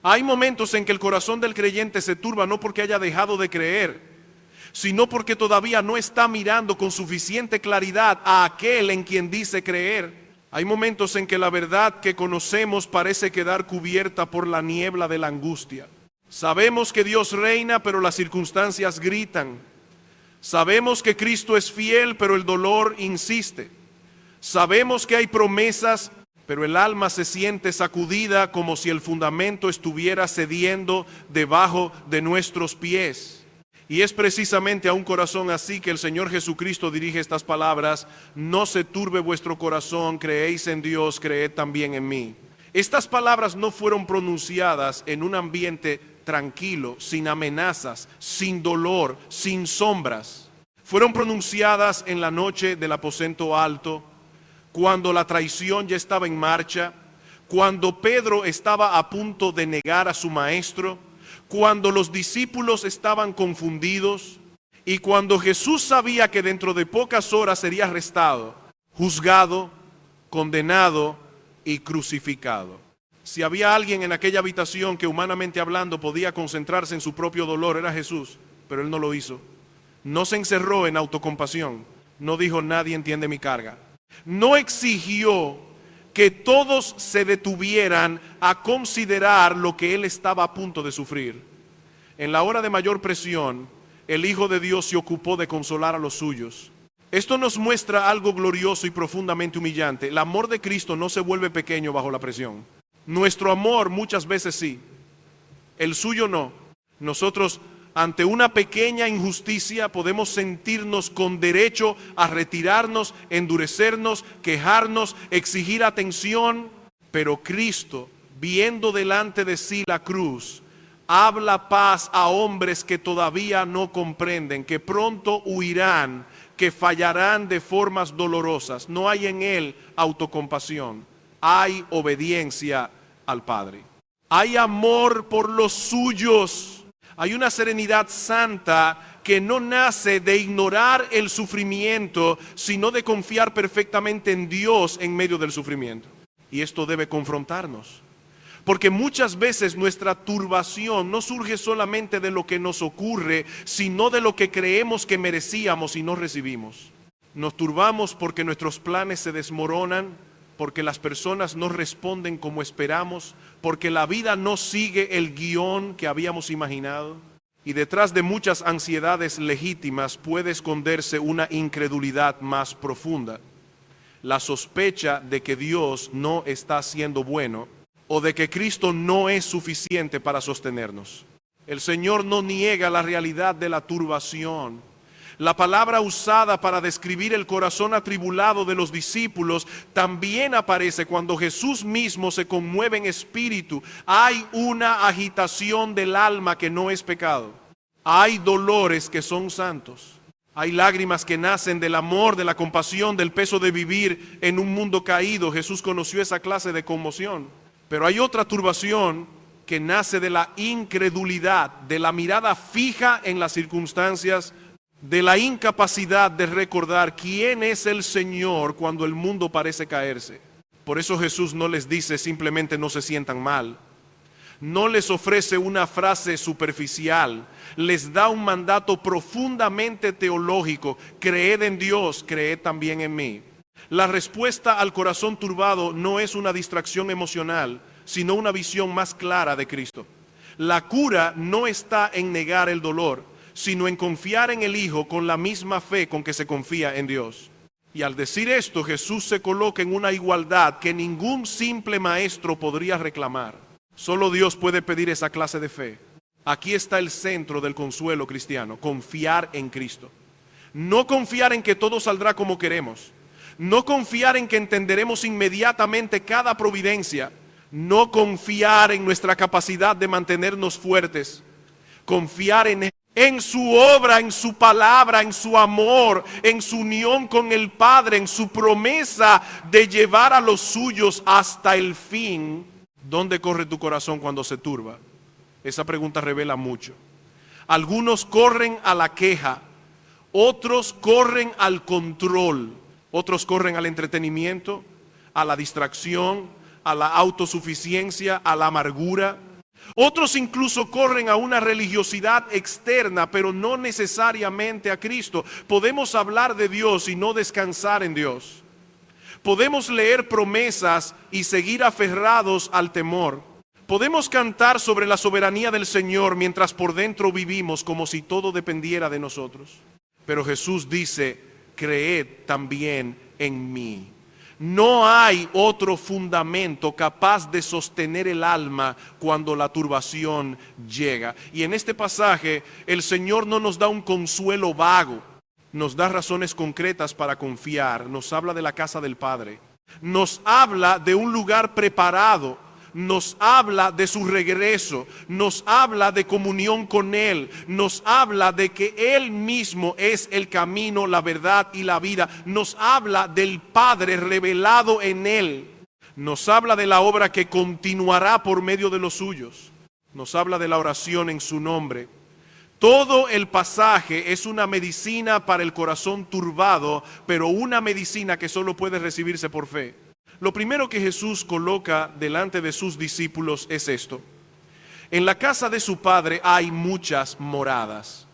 Hay momentos en que el corazón del creyente se turba no porque haya dejado de creer, sino porque todavía no está mirando con suficiente claridad a aquel en quien dice creer. Hay momentos en que la verdad que conocemos parece quedar cubierta por la niebla de la angustia. Sabemos que Dios reina, pero las circunstancias gritan. Sabemos que Cristo es fiel, pero el dolor insiste. Sabemos que hay promesas, pero el alma se siente sacudida como si el fundamento estuviera cediendo debajo de nuestros pies. Y es precisamente a un corazón así que el Señor Jesucristo dirige estas palabras: no se turbe vuestro corazón, creéis en Dios, creed también en mí. Estas palabras no fueron pronunciadas en un ambiente tranquilo, sin amenazas, sin dolor, sin sombras. Fueron pronunciadas en la noche del aposento alto, cuando la traición ya estaba en marcha, cuando Pedro estaba a punto de negar a su maestro, cuando los discípulos estaban confundidos y cuando Jesús sabía que dentro de pocas horas sería arrestado, juzgado, condenado y crucificado. Si había alguien en aquella habitación que humanamente hablando podía concentrarse en su propio dolor, era Jesús, pero Él no lo hizo. No se encerró en autocompasión, no dijo nadie entiende mi carga. No exigió que todos se detuvieran a considerar lo que Él estaba a punto de sufrir. En la hora de mayor presión, el Hijo de Dios se ocupó de consolar a los suyos. Esto nos muestra algo glorioso y profundamente humillante. El amor de Cristo no se vuelve pequeño bajo la presión. Nuestro amor muchas veces sí, el suyo no. Nosotros ante una pequeña injusticia podemos sentirnos con derecho a retirarnos, endurecernos, quejarnos, exigir atención, pero Cristo, viendo delante de sí la cruz, habla paz a hombres que todavía no comprenden, que pronto huirán, que fallarán de formas dolorosas. No hay en Él autocompasión, hay obediencia al Padre. Hay amor por los suyos. Hay una serenidad santa que no nace de ignorar el sufrimiento, sino de confiar perfectamente en Dios en medio del sufrimiento. Y esto debe confrontarnos. Porque muchas veces nuestra turbación no surge solamente de lo que nos ocurre, sino de lo que creemos que merecíamos y no recibimos. Nos turbamos porque nuestros planes se desmoronan, porque las personas no responden como esperamos, porque la vida no sigue el guión que habíamos imaginado. Y detrás de muchas ansiedades legítimas puede esconderse una incredulidad más profunda. La sospecha de que Dios no está siendo bueno o de que Cristo no es suficiente para sostenernos. El Señor no niega la realidad de la turbación. La palabra usada para describir el corazón atribulado de los discípulos también aparece cuando Jesús mismo se conmueve en espíritu. Hay una agitación del alma que no es pecado. Hay dolores que son santos. Hay lágrimas que nacen del amor, de la compasión, del peso de vivir en un mundo caído. Jesús conoció esa clase de conmoción. Pero hay otra turbación que nace de la incredulidad, de la mirada fija en las circunstancias, de la incapacidad de recordar quién es el Señor cuando el mundo parece caerse. Por eso Jesús no les dice simplemente no se sientan mal. No les ofrece una frase superficial, les da un mandato profundamente teológico: creed en Dios, creed también en mí. La respuesta al corazón turbado no es una distracción emocional, sino una visión más clara de Cristo. La cura no está en negar el dolor, sino en confiar en el Hijo con la misma fe con que se confía en Dios. Y al decir esto, Jesús se coloca en una igualdad que ningún simple maestro podría reclamar. Solo Dios puede pedir esa clase de fe. Aquí está el centro del consuelo cristiano: confiar en Cristo. No confiar en que todo saldrá como queremos. No confiar en que entenderemos inmediatamente cada providencia. No confiar en nuestra capacidad de mantenernos fuertes. Confiar en su obra, en su palabra, en su amor, en su unión con el Padre, en su promesa de llevar a los suyos hasta el fin. ¿Dónde corre tu corazón cuando se turba? Esa pregunta revela mucho. Algunos corren a la queja, otros corren al control, otros corren al entretenimiento, a la distracción, a la autosuficiencia, a la amargura. Otros incluso corren a una religiosidad externa, pero no necesariamente a Cristo. Podemos hablar de Dios y no descansar en Dios. Podemos leer promesas y seguir aferrados al temor. Podemos cantar sobre la soberanía del Señor mientras por dentro vivimos como si todo dependiera de nosotros. Pero Jesús dice, creed también en mí. No hay otro fundamento capaz de sostener el alma cuando la turbación llega. Y en este pasaje el Señor no nos da un consuelo vago, nos da razones concretas para confiar. Nos habla de la casa del Padre, nos habla de un lugar preparado, nos habla de su regreso, nos habla de comunión con Él, nos habla de que Él mismo es el camino, la verdad y la vida, nos habla del Padre revelado en Él, nos habla de la obra que continuará por medio de los suyos, nos habla de la oración en su nombre. Todo el pasaje es una medicina para el corazón turbado, pero una medicina que solo puede recibirse por fe. Lo primero que Jesús coloca delante de sus discípulos es esto: en la casa de su Padre hay muchas moradas.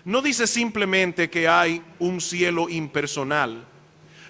No dice simplemente que hay un cielo impersonal,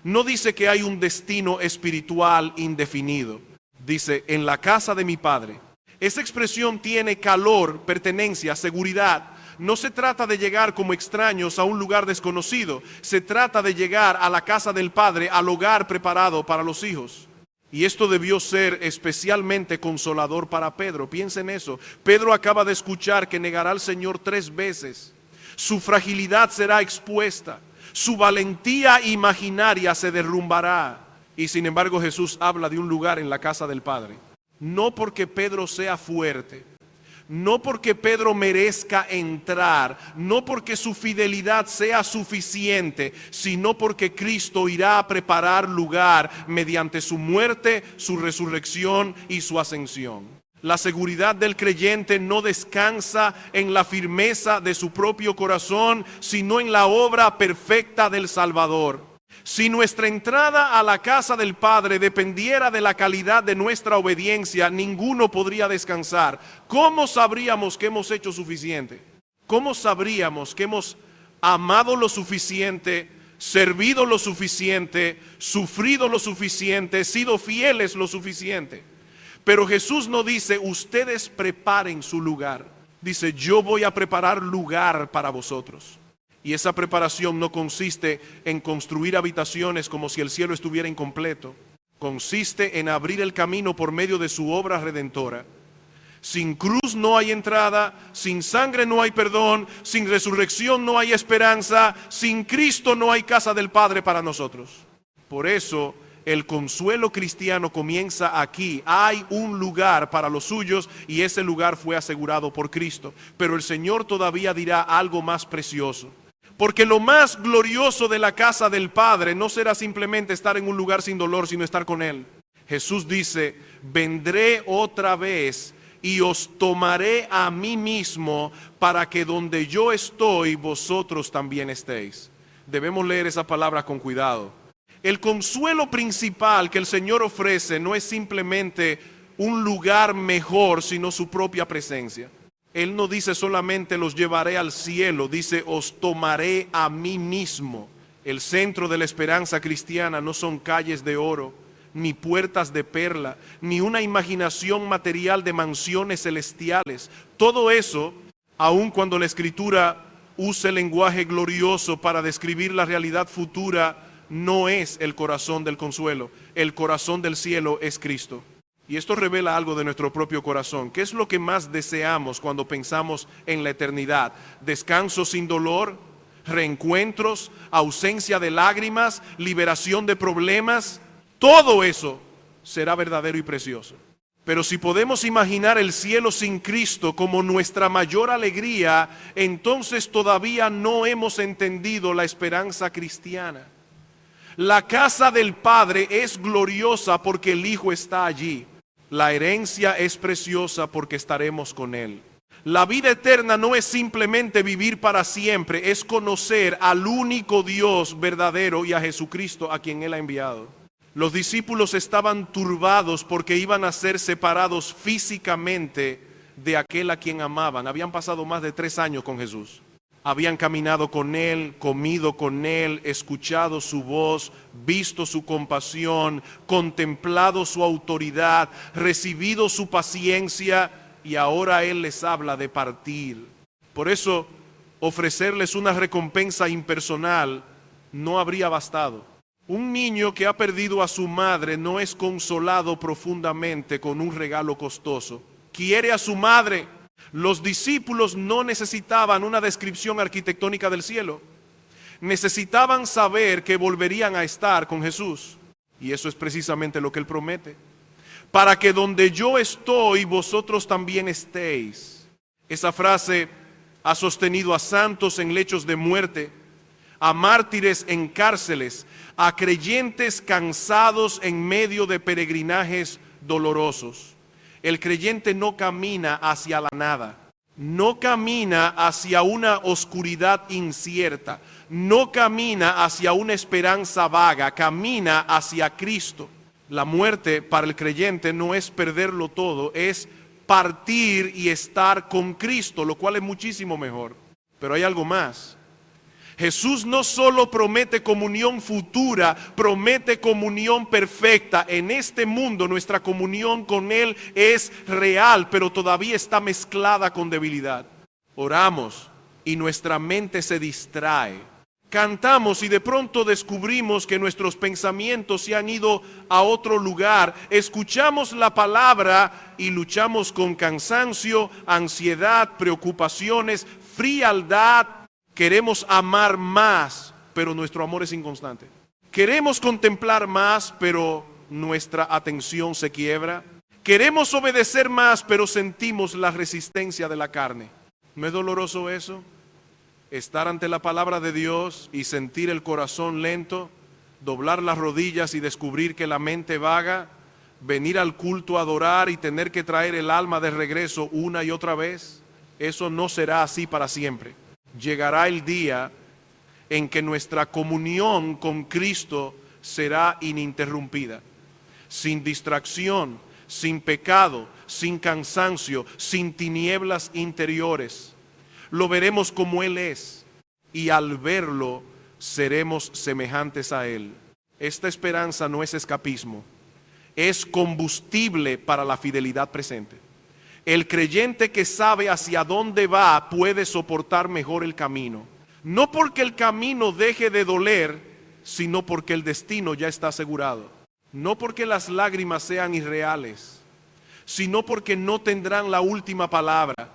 no dice que hay un destino espiritual indefinido. Dice, en la casa de mi Padre. Esa expresión tiene calor, pertenencia, seguridad. No se trata de llegar como extraños a un lugar desconocido, se trata de llegar a la casa del Padre, al hogar preparado para los hijos. Y esto debió ser especialmente consolador para Pedro. Piensen en eso. Pedro acaba de escuchar que negará al Señor 3 veces. Su fragilidad será expuesta, su valentía imaginaria se derrumbará. Y sin embargo Jesús habla de un lugar en la casa del Padre. No porque Pedro sea fuerte, no porque Pedro merezca entrar, no porque su fidelidad sea suficiente, sino porque Cristo irá a preparar lugar mediante su muerte, su resurrección y su ascensión. La seguridad del creyente no descansa en la firmeza de su propio corazón, sino en la obra perfecta del Salvador. Si nuestra entrada a la casa del Padre dependiera de la calidad de nuestra obediencia, ninguno podría descansar. ¿Cómo sabríamos que hemos hecho suficiente? ¿Cómo sabríamos que hemos amado lo suficiente, servido lo suficiente, sufrido lo suficiente, sido fieles lo suficiente? Pero Jesús no dice, ustedes preparen su lugar. Dice, yo voy a preparar lugar para vosotros. Y esa preparación no consiste en construir habitaciones como si el cielo estuviera incompleto. Consiste en abrir el camino por medio de su obra redentora. Sin cruz no hay entrada, sin sangre no hay perdón, sin resurrección no hay esperanza, sin Cristo no hay casa del Padre para nosotros. Por eso el consuelo cristiano comienza aquí. Hay un lugar para los suyos y ese lugar fue asegurado por Cristo. Pero el Señor todavía dirá algo más precioso. Porque lo más glorioso de la casa del Padre no será simplemente estar en un lugar sin dolor, sino estar con Él. Jesús dice, vendré otra vez y os tomaré a mí mismo para que donde yo estoy, vosotros también estéis. Debemos leer esa palabra con cuidado. El consuelo principal que el Señor ofrece no es simplemente un lugar mejor, sino su propia presencia. Él no dice solamente los llevaré al cielo, dice os tomaré a mí mismo. El centro de la esperanza cristiana no son calles de oro, ni puertas de perla, ni una imaginación material de mansiones celestiales. Todo eso, aun cuando la Escritura use el lenguaje glorioso para describir la realidad futura, no es el corazón del consuelo. El corazón del cielo es Cristo. Y esto revela algo de nuestro propio corazón. ¿Qué es lo que más deseamos cuando pensamos en la eternidad? ¿Descanso sin dolor? ¿Reencuentros? ¿Ausencia de lágrimas? ¿Liberación de problemas? Todo eso será verdadero y precioso. Pero si podemos imaginar el cielo sin Cristo como nuestra mayor alegría, entonces todavía no hemos entendido la esperanza cristiana. La casa del Padre es gloriosa porque el Hijo está allí. La herencia es preciosa porque estaremos con Él. La vida eterna no es simplemente vivir para siempre, es conocer al único Dios verdadero y a Jesucristo a quien Él ha enviado. Los discípulos estaban turbados porque iban a ser separados físicamente de aquel a quien amaban. Habían pasado más de 3 años con Jesús. Habían caminado con Él, comido con Él, escuchado su voz, visto su compasión, contemplado su autoridad, recibido su paciencia, y ahora Él les habla de partir. Por eso, ofrecerles una recompensa impersonal no habría bastado. Un niño que ha perdido a su madre no es consolado profundamente con un regalo costoso. Quiere a su madre. Los discípulos no necesitaban una descripción arquitectónica del cielo. Necesitaban saber que volverían a estar con Jesús. Y eso es precisamente lo que Él promete. Para que donde yo estoy, vosotros también estéis. Esa frase ha sostenido a santos en lechos de muerte, a mártires en cárceles, a creyentes cansados en medio de peregrinajes dolorosos. El creyente no camina hacia la nada, no camina hacia una oscuridad incierta, no camina hacia una esperanza vaga, camina hacia Cristo. La muerte para el creyente no es perderlo todo, es partir y estar con Cristo, lo cual es muchísimo mejor. Pero hay algo más. Jesús no solo promete comunión futura, promete comunión perfecta. En este mundo nuestra comunión con Él es real, pero todavía está mezclada con debilidad. Oramos y nuestra mente se distrae. Cantamos y de pronto descubrimos que nuestros pensamientos se han ido a otro lugar. Escuchamos la palabra y luchamos con cansancio, ansiedad, preocupaciones, frialdad. Queremos amar más, pero nuestro amor es inconstante. Queremos contemplar más, pero nuestra atención se quiebra. Queremos obedecer más, pero sentimos la resistencia de la carne. ¿No es doloroso eso? Estar ante la palabra de Dios y sentir el corazón lento, doblar las rodillas y descubrir que la mente vaga, venir al culto a adorar y tener que traer el alma de regreso una y otra vez. Eso no será así para siempre. Llegará el día en que nuestra comunión con Cristo será ininterrumpida, sin distracción, sin pecado, sin cansancio, sin tinieblas interiores. Lo veremos como Él es y al verlo seremos semejantes a Él. Esta esperanza no es escapismo, es combustible para la fidelidad presente. El creyente que sabe hacia dónde va puede soportar mejor el camino. No porque el camino deje de doler, sino porque el destino ya está asegurado. No porque las lágrimas sean irreales, sino porque no tendrán la última palabra.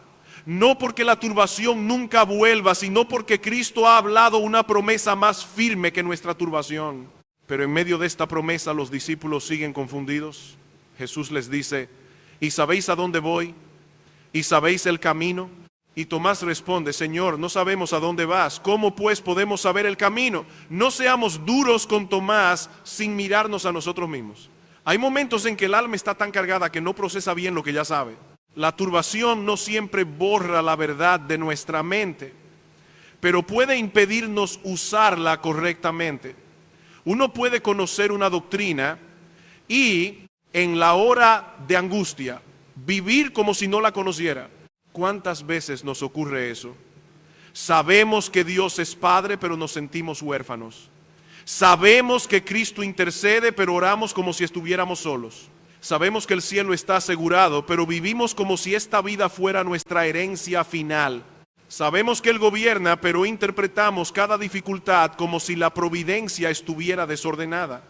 No porque la turbación nunca vuelva, sino porque Cristo ha hablado una promesa más firme que nuestra turbación. Pero en medio de esta promesa los discípulos siguen confundidos. Jesús les dice: ¿y sabéis a dónde voy? ¿Y sabéis el camino? Y Tomás responde: Señor, no sabemos a dónde vas. ¿Cómo pues podemos saber el camino? No seamos duros con Tomás sin mirarnos a nosotros mismos. Hay momentos en que el alma está tan cargada que no procesa bien lo que ya sabe. La turbación no siempre borra la verdad de nuestra mente, pero puede impedirnos usarla correctamente. Uno puede conocer una doctrina y en la hora de angustia vivir como si no la conociera. ¿Cuántas veces nos ocurre eso? Sabemos que Dios es Padre, pero nos sentimos huérfanos. Sabemos que Cristo intercede, pero oramos como si estuviéramos solos. Sabemos que el cielo está asegurado, pero vivimos como si esta vida fuera nuestra herencia final. Sabemos que Él gobierna, pero interpretamos cada dificultad como si la providencia estuviera desordenada.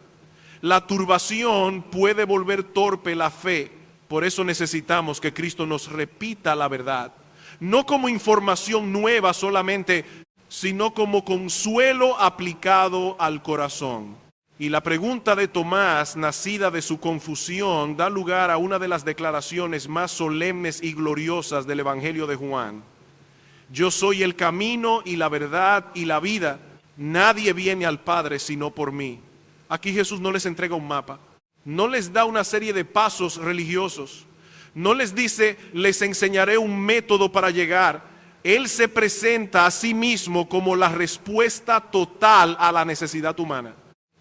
La turbación puede volver torpe la fe. Por eso necesitamos que Cristo nos repita la verdad. No como información nueva solamente, sino como consuelo aplicado al corazón. Y la pregunta de Tomás, nacida de su confusión, da lugar a una de las declaraciones más solemnes y gloriosas del Evangelio de Juan. Yo soy el camino y la verdad y la vida. Nadie viene al Padre sino por mí. Aquí Jesús no les entrega un mapa, no les da una serie de pasos religiosos, no les dice, les enseñaré un método para llegar. Él se presenta a sí mismo como la respuesta total a la necesidad humana.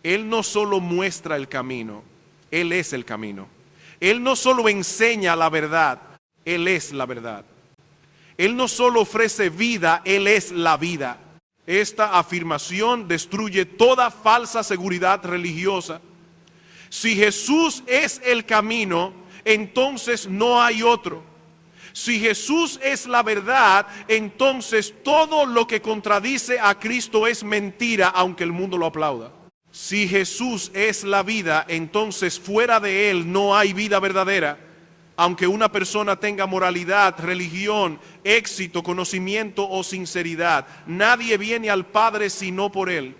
Él no solo muestra el camino, Él es el camino. Él no solo enseña la verdad, Él es la verdad. Él no solo ofrece vida, Él es la vida. Esta afirmación destruye toda falsa seguridad religiosa. Si Jesús es el camino, entonces no hay otro. Si Jesús es la verdad, entonces todo lo que contradice a Cristo es mentira, aunque el mundo lo aplauda. Si Jesús es la vida, entonces fuera de Él no hay vida verdadera. Aunque una persona tenga moralidad, religión, éxito, conocimiento o sinceridad, nadie viene al Padre sino por Él.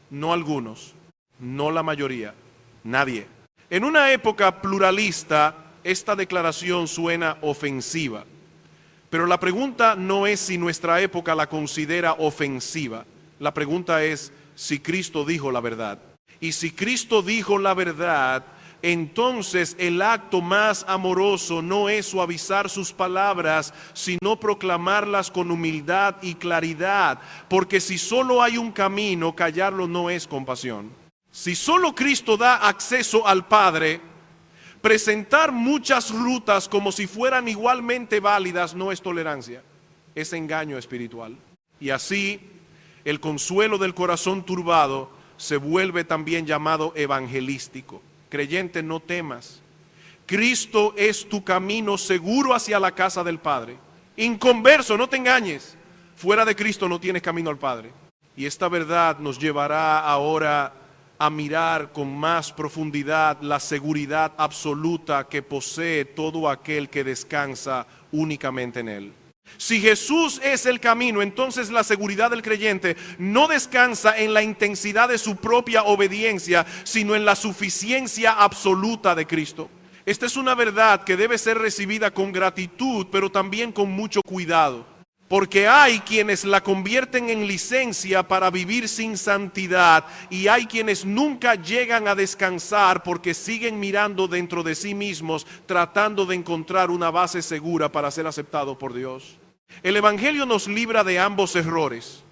No algunos, no la mayoría, nadie. En una época pluralista, esta declaración suena ofensiva. Pero la pregunta no es si nuestra época la considera ofensiva. La pregunta es si Cristo dijo la verdad. Y si Cristo dijo la verdad, entonces el acto más amoroso no es suavizar sus palabras, sino proclamarlas con humildad y claridad. Porque si solo hay un camino, callarlo no es compasión. Si solo Cristo da acceso al Padre, presentar muchas rutas como si fueran igualmente válidas no es tolerancia, es engaño espiritual. Y así, el consuelo del corazón turbado se vuelve también llamado evangelístico. Creyente, no temas. Cristo es tu camino seguro hacia la casa del Padre. Inconverso, no te engañes. Fuera de Cristo no tienes camino al Padre. Y esta verdad nos llevará ahora a mirar con más profundidad la seguridad absoluta que posee todo aquel que descansa únicamente en Él. Si Jesús es el camino, entonces la seguridad del creyente no descansa en la intensidad de su propia obediencia, sino en la suficiencia absoluta de Cristo. Esta es una verdad que debe ser recibida con gratitud, pero también con mucho cuidado. Porque hay quienes la convierten en licencia para vivir sin santidad y hay quienes nunca llegan a descansar porque siguen mirando dentro de sí mismos tratando de encontrar una base segura para ser aceptados por Dios. El Evangelio nos libra de ambos errores.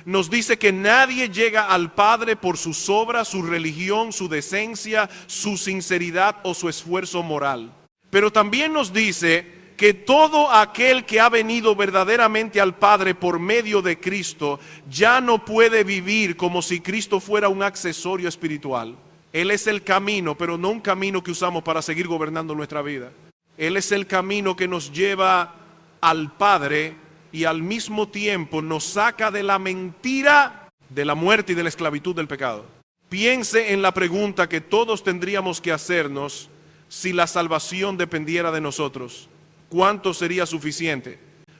Nos dice que nadie llega al Padre por sus obras, su religión, su decencia, su sinceridad o su esfuerzo moral. Pero también nos dice que todo aquel que ha venido verdaderamente al Padre por medio de Cristo ya no puede vivir como si Cristo fuera un accesorio espiritual. Él es el camino, pero no un camino que usamos para seguir gobernando nuestra vida. Él es el camino que nos lleva al Padre y al mismo tiempo nos saca de la mentira, de la muerte y de la esclavitud del pecado. Piense en la pregunta que todos tendríamos que hacernos si la salvación dependiera de nosotros. ¿Cuánto sería suficiente?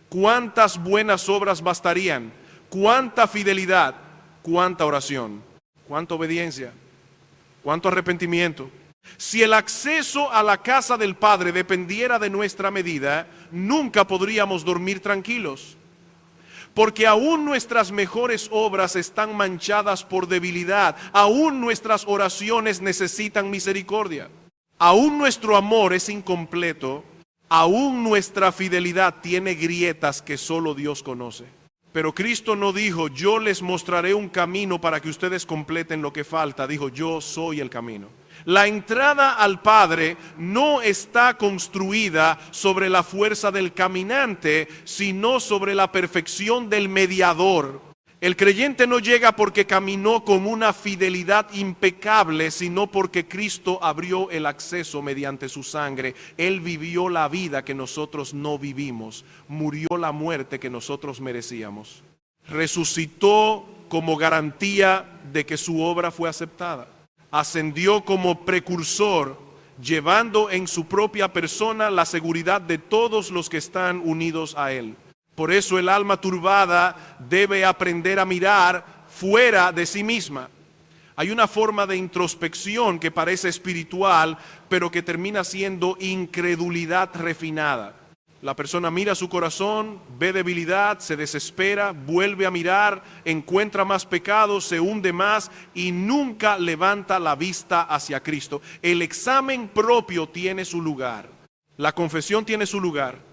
¿Cuántas buenas obras bastarían? ¿Cuánta fidelidad? ¿Cuánta oración? ¿Cuánta obediencia? ¿Cuánto arrepentimiento? Si el acceso a la casa del Padre dependiera de nuestra medida, nunca podríamos dormir tranquilos. Porque aún nuestras mejores obras están manchadas por debilidad. Aún nuestras oraciones necesitan misericordia. Aún nuestro amor es incompleto. Aún nuestra fidelidad tiene grietas que solo Dios conoce. Pero Cristo no dijo, yo les mostraré un camino para que ustedes completen lo que falta. Dijo, yo soy el camino. La entrada al Padre no está construida sobre la fuerza del caminante, sino sobre la perfección del mediador. El creyente no llega porque caminó con una fidelidad impecable, sino porque Cristo abrió el acceso mediante su sangre. Él vivió la vida que nosotros no vivimos, murió la muerte que nosotros merecíamos. Resucitó como garantía de que su obra fue aceptada. Ascendió como precursor, llevando en su propia persona la seguridad de todos los que están unidos a Él. Por eso el alma turbada debe aprender a mirar fuera de sí misma. Hay una forma de introspección que parece espiritual, pero que termina siendo incredulidad refinada. La persona mira su corazón, ve debilidad, se desespera, vuelve a mirar, encuentra más pecados, se hunde más y nunca levanta la vista hacia Cristo. El examen propio tiene su lugar, la confesión tiene su lugar.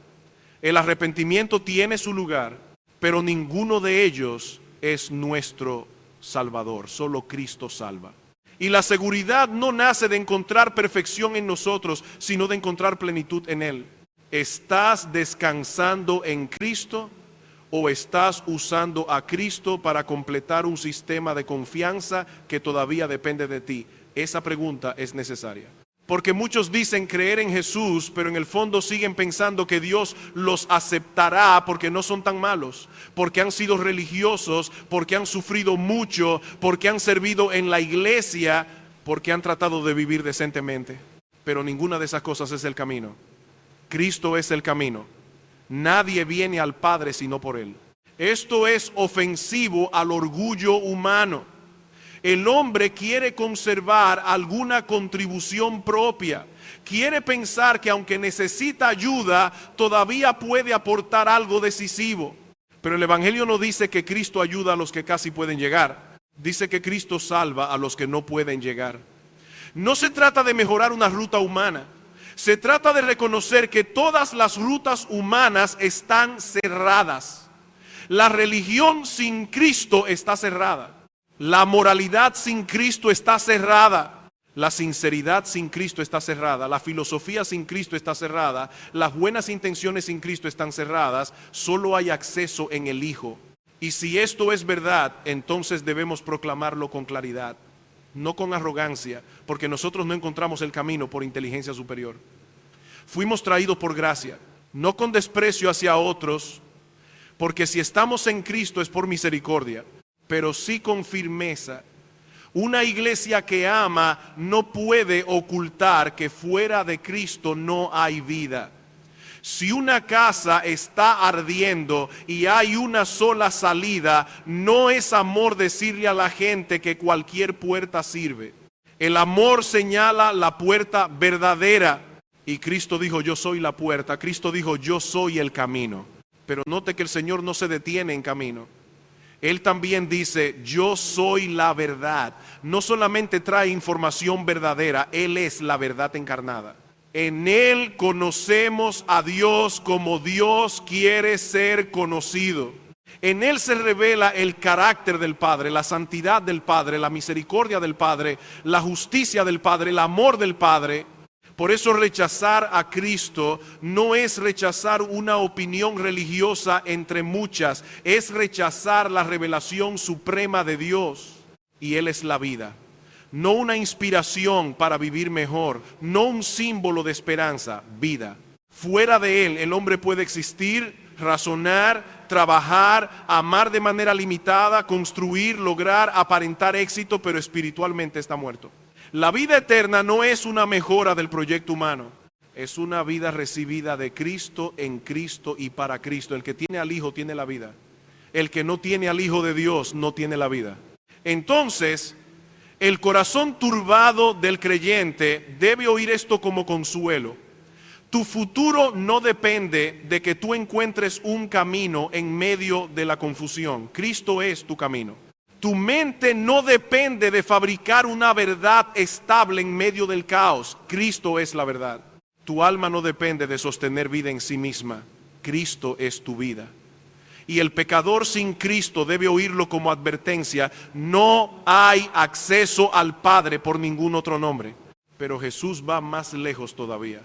El arrepentimiento tiene su lugar, pero ninguno de ellos es nuestro Salvador, solo Cristo salva. Y la seguridad no nace de encontrar perfección en nosotros, sino de encontrar plenitud en Él. ¿Estás descansando en Cristo o estás usando a Cristo para completar un sistema de confianza que todavía depende de ti? Esa pregunta es necesaria. Porque muchos dicen creer en Jesús, pero en el fondo siguen pensando que Dios los aceptará porque no son tan malos, porque han sido religiosos, porque han sufrido mucho, porque han servido en la iglesia, porque han tratado de vivir decentemente. Pero ninguna de esas cosas es el camino. Cristo es el camino. Nadie viene al Padre sino por Él. Esto es ofensivo al orgullo humano. El hombre quiere conservar alguna contribución propia. Quiere pensar que aunque necesita ayuda, todavía puede aportar algo decisivo. Pero el Evangelio no dice que Cristo ayuda a los que casi pueden llegar. Dice que Cristo salva a los que no pueden llegar. No se trata de mejorar una ruta humana. Se trata de reconocer que todas las rutas humanas están cerradas. La religión sin Cristo está cerrada. La moralidad sin Cristo está cerrada. La sinceridad sin Cristo está cerrada. La filosofía sin Cristo está cerrada. Las buenas intenciones sin Cristo están cerradas. Solo hay acceso en el Hijo. Y si esto es verdad, entonces debemos proclamarlo con claridad, no con arrogancia, porque nosotros no encontramos el camino por inteligencia superior. Fuimos traídos por gracia, no con desprecio hacia otros, porque si estamos en Cristo es por misericordia, pero sí con firmeza. Una iglesia que ama no puede ocultar que fuera de Cristo no hay vida. Si una casa está ardiendo y hay una sola salida, no es amor decirle a la gente que cualquier puerta sirve. El amor señala la puerta verdadera. Y Cristo dijo, yo soy la puerta. Cristo dijo, yo soy el camino. Pero note que el Señor no se detiene en camino. Él también dice, yo soy la verdad. No solamente trae información verdadera, Él es la verdad encarnada. En Él conocemos a Dios como Dios quiere ser conocido. En Él se revela el carácter del Padre, la santidad del Padre, la misericordia del Padre, la justicia del Padre, el amor del Padre. Por eso rechazar a Cristo no es rechazar una opinión religiosa entre muchas, es rechazar la revelación suprema de Dios. Y Él es la vida. No una inspiración para vivir mejor, no un símbolo de esperanza, vida. Fuera de Él el hombre puede existir, razonar, trabajar, amar de manera limitada, construir, lograr, aparentar éxito, pero espiritualmente está muerto. La vida eterna no es una mejora del proyecto humano, es una vida recibida de Cristo, en Cristo y para Cristo. El que tiene al Hijo tiene la vida. El que no tiene al Hijo de Dios no tiene la vida. Entonces, el corazón turbado del creyente debe oír esto como consuelo. Tu futuro no depende de que tú encuentres un camino en medio de la confusión. Cristo es tu camino. Tu mente no depende de fabricar una verdad estable en medio del caos. Cristo es la verdad. Tu alma no depende de sostener vida en sí misma. Cristo es tu vida. Y el pecador sin Cristo debe oírlo como advertencia. No hay acceso al Padre por ningún otro nombre. Pero Jesús va más lejos todavía.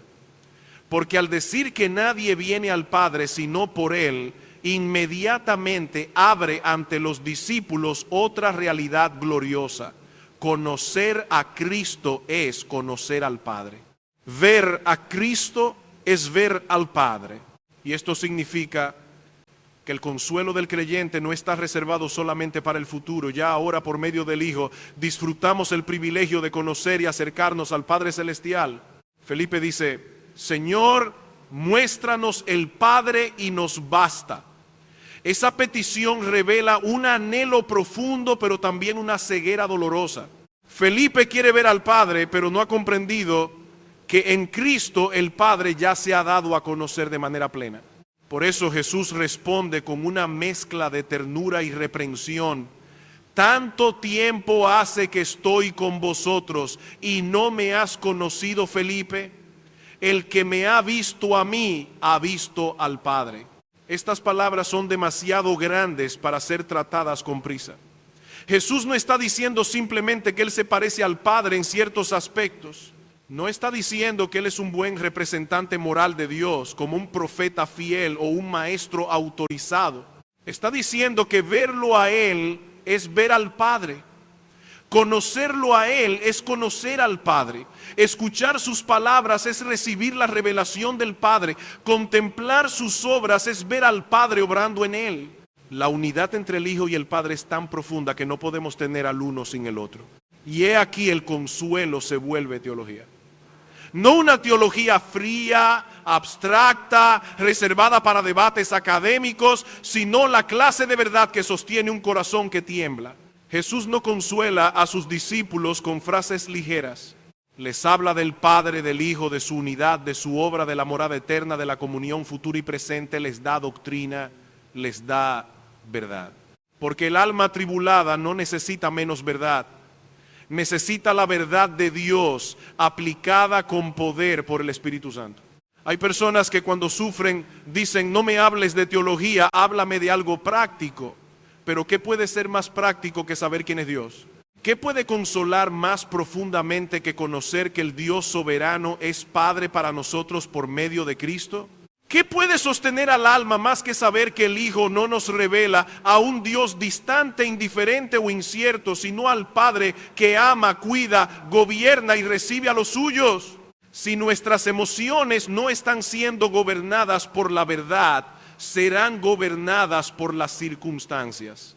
Porque al decir que nadie viene al Padre sino por Él, inmediatamente abre ante los discípulos otra realidad gloriosa. Conocer a Cristo es conocer al Padre. Ver a Cristo es ver al Padre. Y esto significa que el consuelo del creyente no está reservado solamente para el futuro. Ya ahora por medio del Hijo disfrutamos el privilegio de conocer y acercarnos al Padre Celestial. Felipe dice, Señor, muéstranos el Padre y nos basta. Esa petición revela un anhelo profundo, pero también una ceguera dolorosa. Felipe quiere ver al Padre, pero no ha comprendido que en Cristo el Padre ya se ha dado a conocer de manera plena. Por eso Jesús responde con una mezcla de ternura y reprensión. Tanto tiempo hace que estoy con vosotros y no me has conocido, Felipe. El que me ha visto a mí, ha visto al Padre. Estas palabras son demasiado grandes para ser tratadas con prisa. Jesús no está diciendo simplemente que Él se parece al Padre en ciertos aspectos. No está diciendo que Él es un buen representante moral de Dios, como un profeta fiel o un maestro autorizado. Está diciendo que verlo a Él es ver al Padre. Conocerlo a Él es conocer al Padre. Escuchar sus palabras es recibir la revelación del Padre. Contemplar sus obras es ver al Padre obrando en Él. La unidad entre el Hijo y el Padre es tan profunda que no podemos tener al uno sin el otro. Y he aquí el consuelo se vuelve teología. No una teología fría, abstracta, reservada para debates académicos, sino la clase de verdad que sostiene un corazón que tiembla. Jesús no consuela a sus discípulos con frases ligeras. Les habla del Padre, del Hijo, de su unidad, de su obra, de la morada eterna, de la comunión futura y presente. Les da doctrina, les da verdad. Porque el alma atribulada no necesita menos verdad. Necesita la verdad de Dios aplicada con poder por el Espíritu Santo. Hay personas que cuando sufren dicen, no me hables de teología, háblame de algo práctico. Pero ¿qué puede ser más práctico que saber quién es Dios? ¿Qué puede consolar más profundamente que conocer que el Dios soberano es Padre para nosotros por medio de Cristo? ¿Qué puede sostener al alma más que saber que el Hijo no nos revela a un Dios distante, indiferente o incierto, sino al Padre que ama, cuida, gobierna y recibe a los suyos? Si nuestras emociones no están siendo gobernadas por la verdad, serán gobernadas por las circunstancias.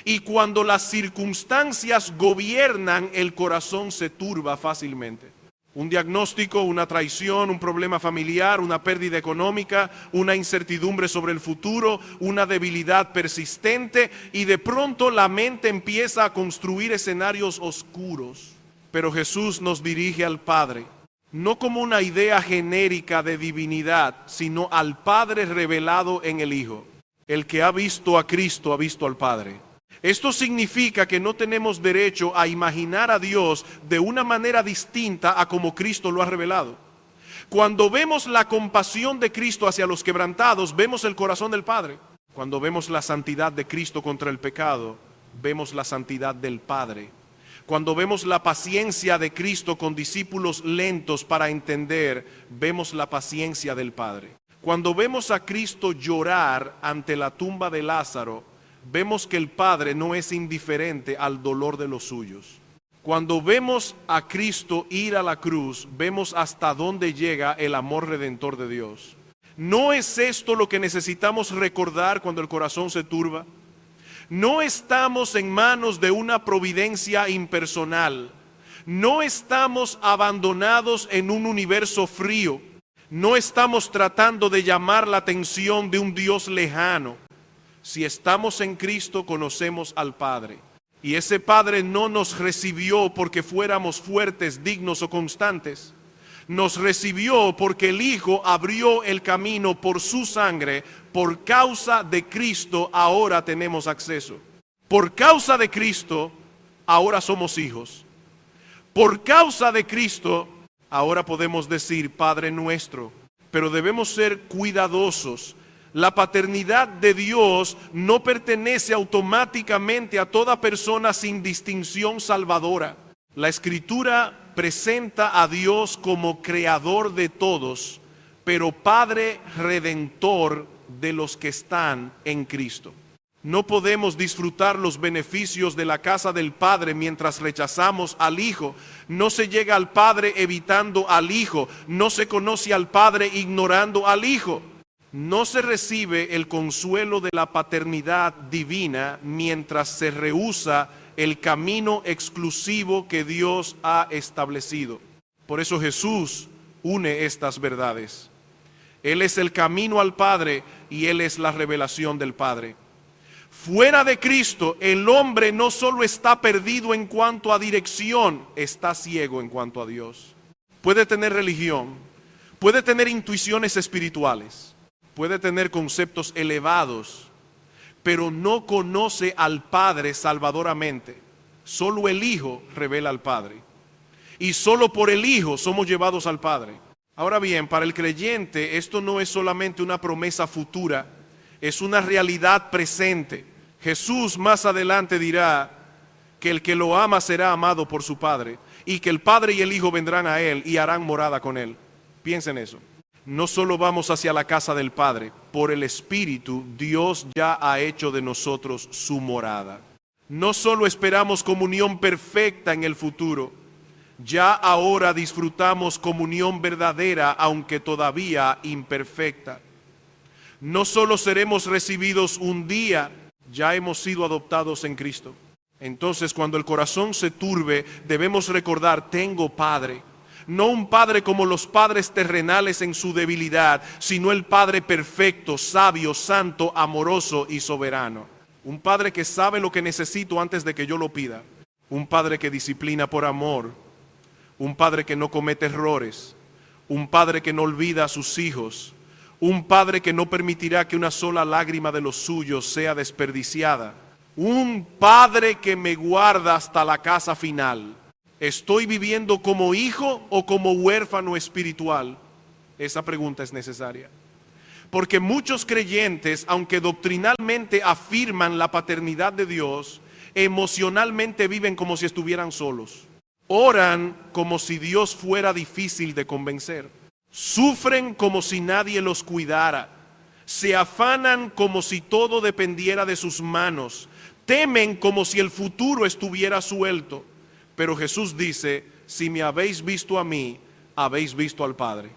Y cuando las circunstancias gobiernan, el corazón se turba fácilmente. Un diagnóstico, una traición, un problema familiar, una pérdida económica, una incertidumbre sobre el futuro, una debilidad persistente y de pronto la mente empieza a construir escenarios oscuros. Pero Jesús nos dirige al Padre, no como una idea genérica de divinidad, sino al Padre revelado en el Hijo. El que ha visto a Cristo ha visto al Padre. Esto significa que no tenemos derecho a imaginar a Dios de una manera distinta a como Cristo lo ha revelado. Cuando vemos la compasión de Cristo hacia los quebrantados, vemos el corazón del Padre. Cuando vemos la santidad de Cristo contra el pecado, vemos la santidad del Padre. Cuando vemos la paciencia de Cristo con discípulos lentos para entender, vemos la paciencia del Padre. Cuando vemos a Cristo llorar ante la tumba de Lázaro, vemos que el Padre no es indiferente al dolor de los suyos. Cuando vemos a Cristo ir a la cruz, vemos hasta dónde llega el amor redentor de Dios. ¿No es esto lo que necesitamos recordar cuando el corazón se turba? No estamos en manos de una providencia impersonal. No estamos abandonados en un universo frío. No estamos tratando de llamar la atención de un Dios lejano. Si estamos en Cristo, conocemos al Padre. Y ese Padre no nos recibió porque fuéramos fuertes, dignos o constantes. Nos recibió porque el Hijo abrió el camino por su sangre. Por causa de Cristo ahora tenemos acceso. Por causa de Cristo ahora somos hijos. Por causa de Cristo ahora podemos decir Padre nuestro. Pero debemos ser cuidadosos. La paternidad de Dios no pertenece automáticamente a toda persona sin distinción salvadora. La Escritura presenta a Dios como creador de todos, pero Padre redentor de los que están en Cristo. No podemos disfrutar los beneficios de la casa del Padre mientras rechazamos al Hijo. No se llega al Padre evitando al Hijo. No se conoce al Padre ignorando al Hijo. No se recibe el consuelo de la paternidad divina mientras se rehúsa el camino exclusivo que Dios ha establecido. Por eso Jesús une estas verdades. Él es el camino al Padre y Él es la revelación del Padre. Fuera de Cristo, el hombre no solo está perdido en cuanto a dirección, está ciego en cuanto a Dios. Puede tener religión, puede tener intuiciones espirituales, puede tener conceptos elevados, pero no conoce al Padre salvadoramente. Solo el Hijo revela al Padre. Y solo por el Hijo somos llevados al Padre. Ahora bien, para el creyente esto no es solamente una promesa futura, es una realidad presente. Jesús más adelante dirá que el que lo ama será amado por su Padre. y que el Padre y el Hijo vendrán a Él y harán morada con Él. Piensen eso. No solo vamos hacia la casa del Padre, por el Espíritu Dios ya ha hecho de nosotros su morada. No solo esperamos comunión perfecta en el futuro, ya ahora disfrutamos comunión verdadera, aunque todavía imperfecta. No solo seremos recibidos un día, ya hemos sido adoptados en Cristo. Entonces, cuando el corazón se turbe, debemos recordar, tengo Padre. No un Padre como los padres terrenales en su debilidad, sino el Padre perfecto, sabio, santo, amoroso y soberano. Un Padre que sabe lo que necesito antes de que yo lo pida. Un Padre que disciplina por amor. Un Padre que no comete errores. Un Padre que no olvida a sus hijos. Un Padre que no permitirá que una sola lágrima de los suyos sea desperdiciada. Un Padre que me guarda hasta la casa final. ¿Estoy viviendo como hijo o como huérfano espiritual? Esa pregunta es necesaria. Porque muchos creyentes, aunque doctrinalmente afirman la paternidad de Dios, emocionalmente viven como si estuvieran solos. Oran como si Dios fuera difícil de convencer. Sufren como si nadie los cuidara. Se afanan como si todo dependiera de sus manos. Temen como si el futuro estuviera suelto. Pero Jesús dice, si me habéis visto a mí, habéis visto al Padre.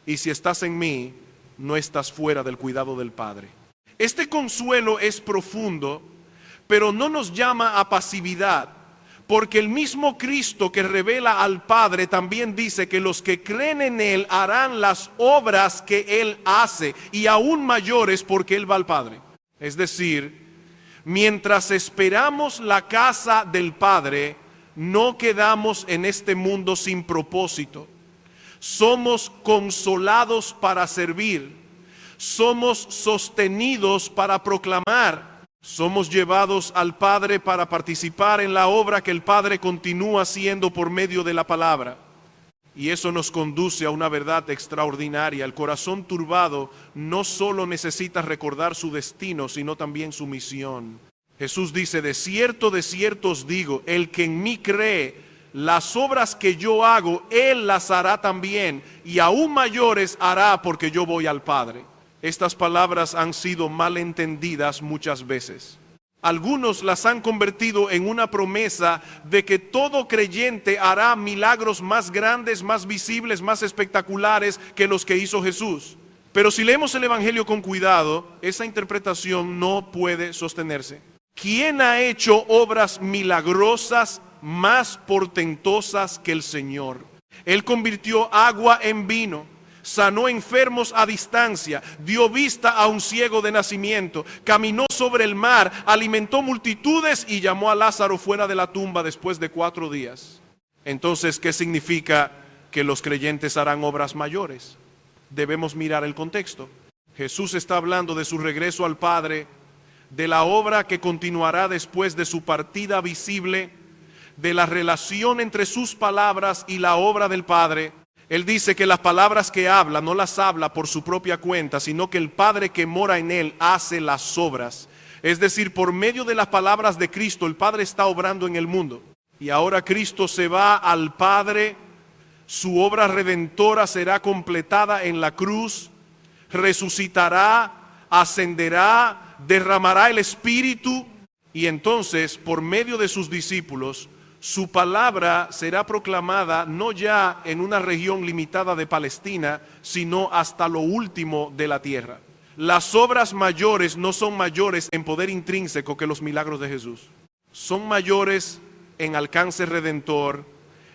Y si estás en mí, no estás fuera del cuidado del Padre. Este consuelo es profundo, pero no nos llama a pasividad, porque el mismo Cristo que revela al Padre también dice que los que creen en Él harán las obras que Él hace, y aún mayores porque Él va al Padre. Es decir, mientras esperamos la casa del Padre, no quedamos en este mundo sin propósito. Somos consolados para servir. Somos sostenidos para proclamar. Somos llevados al Padre para participar en la obra que el Padre continúa haciendo por medio de la palabra. Y eso nos conduce a una verdad extraordinaria. El corazón turbado no solo necesita recordar su destino, sino también su misión. Jesús dice, de cierto os digo, el que en mí cree, las obras que yo hago, Él las hará también, y aún mayores hará porque yo voy al Padre. Estas palabras han sido mal entendidas muchas veces. Algunos las han convertido en una promesa de que todo creyente hará milagros más grandes, más visibles, más espectaculares que los que hizo Jesús. Pero si leemos el Evangelio con cuidado, esa interpretación no puede sostenerse. ¿Quién ha hecho obras milagrosas más portentosas que el Señor? Él convirtió agua en vino, sanó enfermos a distancia, dio vista a un ciego de nacimiento, caminó sobre el mar, alimentó multitudes y llamó a Lázaro fuera de la tumba después de 4 días. Entonces, ¿qué significa que los creyentes harán obras mayores? Debemos mirar el contexto. Jesús está hablando de su regreso al Padre, de la obra que continuará después de su partida visible, de la relación entre sus palabras y la obra del Padre. Él dice que las palabras que habla no las habla por su propia cuenta, sino que el Padre que mora en él hace las obras. Es decir, por medio de las palabras de Cristo, el Padre está obrando en el mundo. Y ahora Cristo se va al Padre, su obra redentora será completada en la cruz, resucitará, ascenderá, derramará el Espíritu, y entonces por medio de sus discípulos su palabra será proclamada no ya en una región limitada de Palestina, sino hasta lo último de la tierra. Las obras mayores no son mayores en poder intrínseco que los milagros de Jesús. Son mayores en alcance redentor,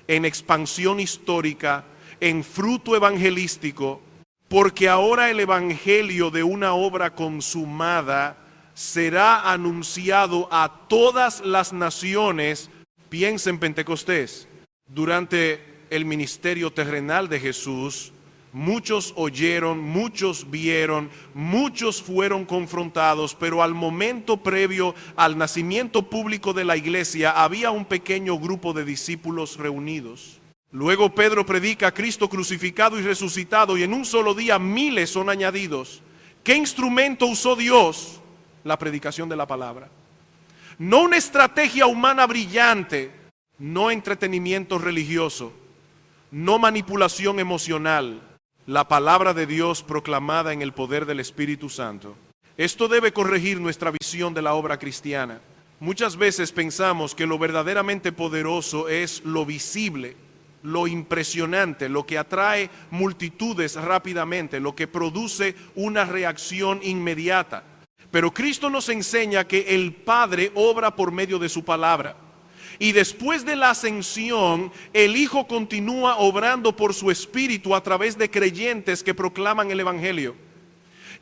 en expansión histórica, en fruto evangelístico, porque ahora el evangelio de una obra consumada será anunciado a todas las naciones. Piensa en Pentecostés. Durante el ministerio terrenal de Jesús, muchos oyeron, muchos vieron, muchos fueron confrontados, pero al momento previo al nacimiento público de la iglesia había un pequeño grupo de discípulos reunidos. Luego Pedro predica a Cristo crucificado y resucitado, y en un solo día miles son añadidos. ¿Qué instrumento usó Dios? La predicación de la palabra. No una estrategia humana brillante, no entretenimiento religioso, no manipulación emocional, la palabra de Dios proclamada en el poder del Espíritu Santo. Esto debe corregir nuestra visión de la obra cristiana. Muchas veces pensamos que lo verdaderamente poderoso es lo visible, lo impresionante, lo que atrae multitudes rápidamente, lo que produce una reacción inmediata. Pero Cristo nos enseña que el Padre obra por medio de su palabra. Y después de la ascensión, el Hijo continúa obrando por su Espíritu a través de creyentes que proclaman el Evangelio.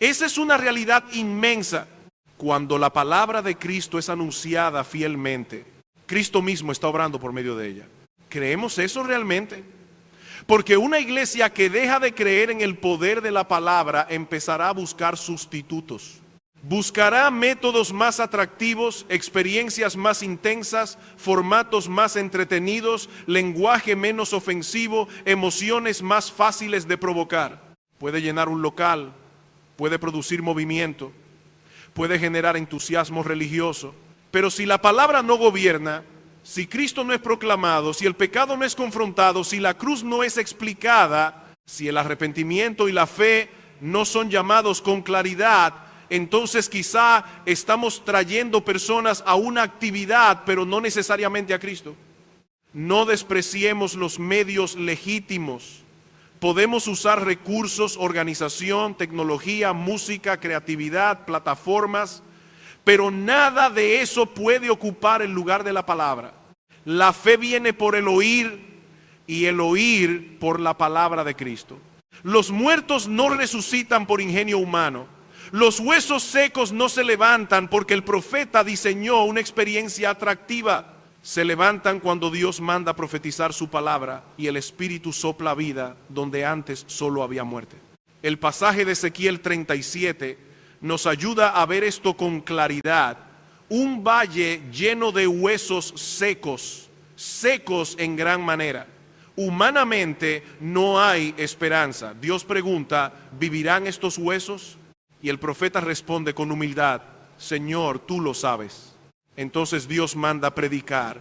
Esa es una realidad inmensa. Cuando la palabra de Cristo es anunciada fielmente, Cristo mismo está obrando por medio de ella. ¿Creemos eso realmente? Porque una iglesia que deja de creer en el poder de la palabra empezará a buscar sustitutos. Buscará métodos más atractivos, experiencias más intensas, formatos más entretenidos, lenguaje menos ofensivo, emociones más fáciles de provocar. Puede llenar un local, puede producir movimiento, puede generar entusiasmo religioso, pero si la palabra no gobierna, si Cristo no es proclamado, si el pecado no es confrontado, si la cruz no es explicada, si el arrepentimiento y la fe no son llamados con claridad, entonces quizá estamos trayendo personas a una actividad, pero no necesariamente a Cristo. No despreciemos los medios legítimos. Podemos usar recursos, organización, tecnología, música, creatividad, plataformas, pero nada de eso puede ocupar el lugar de la palabra. La fe viene por el oír y el oír por la palabra de Cristo. Los muertos no resucitan por ingenio humano. Los huesos secos no se levantan porque el profeta diseñó una experiencia atractiva. Se levantan cuando Dios manda profetizar su palabra y el Espíritu sopla vida donde antes solo había muerte. El pasaje de Ezequiel 37 nos ayuda a ver esto con claridad. Un valle lleno de huesos secos, secos en gran manera. Humanamente no hay esperanza. Dios pregunta, ¿vivirán estos huesos? Y el profeta responde con humildad, Señor, tú lo sabes. Entonces Dios manda predicar.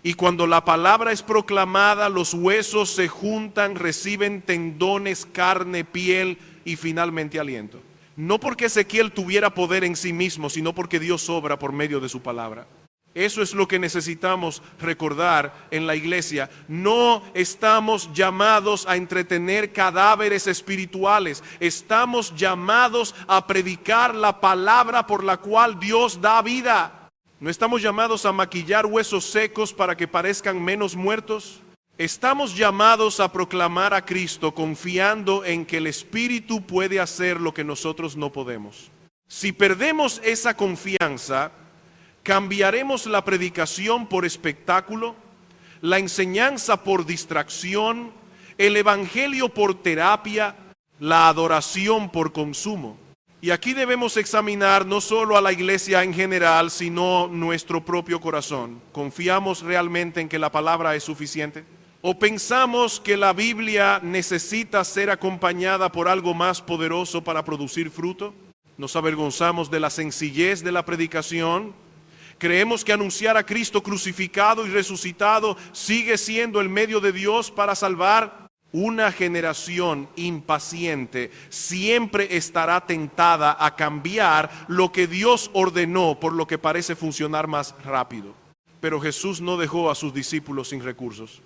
Y cuando la palabra es proclamada, los huesos se juntan, reciben tendones, carne, piel y finalmente aliento. No porque Ezequiel tuviera poder en sí mismo, sino porque Dios obra por medio de su palabra. Eso es lo que necesitamos recordar en la iglesia. No estamos llamados a entretener cadáveres espirituales. Estamos llamados a predicar la palabra por la cual Dios da vida. No estamos llamados a maquillar huesos secos para que parezcan menos muertos. Estamos llamados a proclamar a Cristo confiando en que el Espíritu puede hacer lo que nosotros no podemos. Si perdemos esa confianza, cambiaremos la predicación por espectáculo, la enseñanza por distracción, el evangelio por terapia, la adoración por consumo. Y aquí debemos examinar no solo a la iglesia en general, sino nuestro propio corazón. ¿Confiamos realmente en que la palabra es suficiente? ¿O pensamos que la Biblia necesita ser acompañada por algo más poderoso para producir fruto? ¿Nos avergonzamos de la sencillez de la predicación? ¿Creemos que anunciar a Cristo crucificado y resucitado sigue siendo el medio de Dios para salvar? Una generación impaciente siempre estará tentada a cambiar lo que Dios ordenó por lo que parece funcionar más rápido. Pero Jesús no dejó a sus discípulos sin recursos.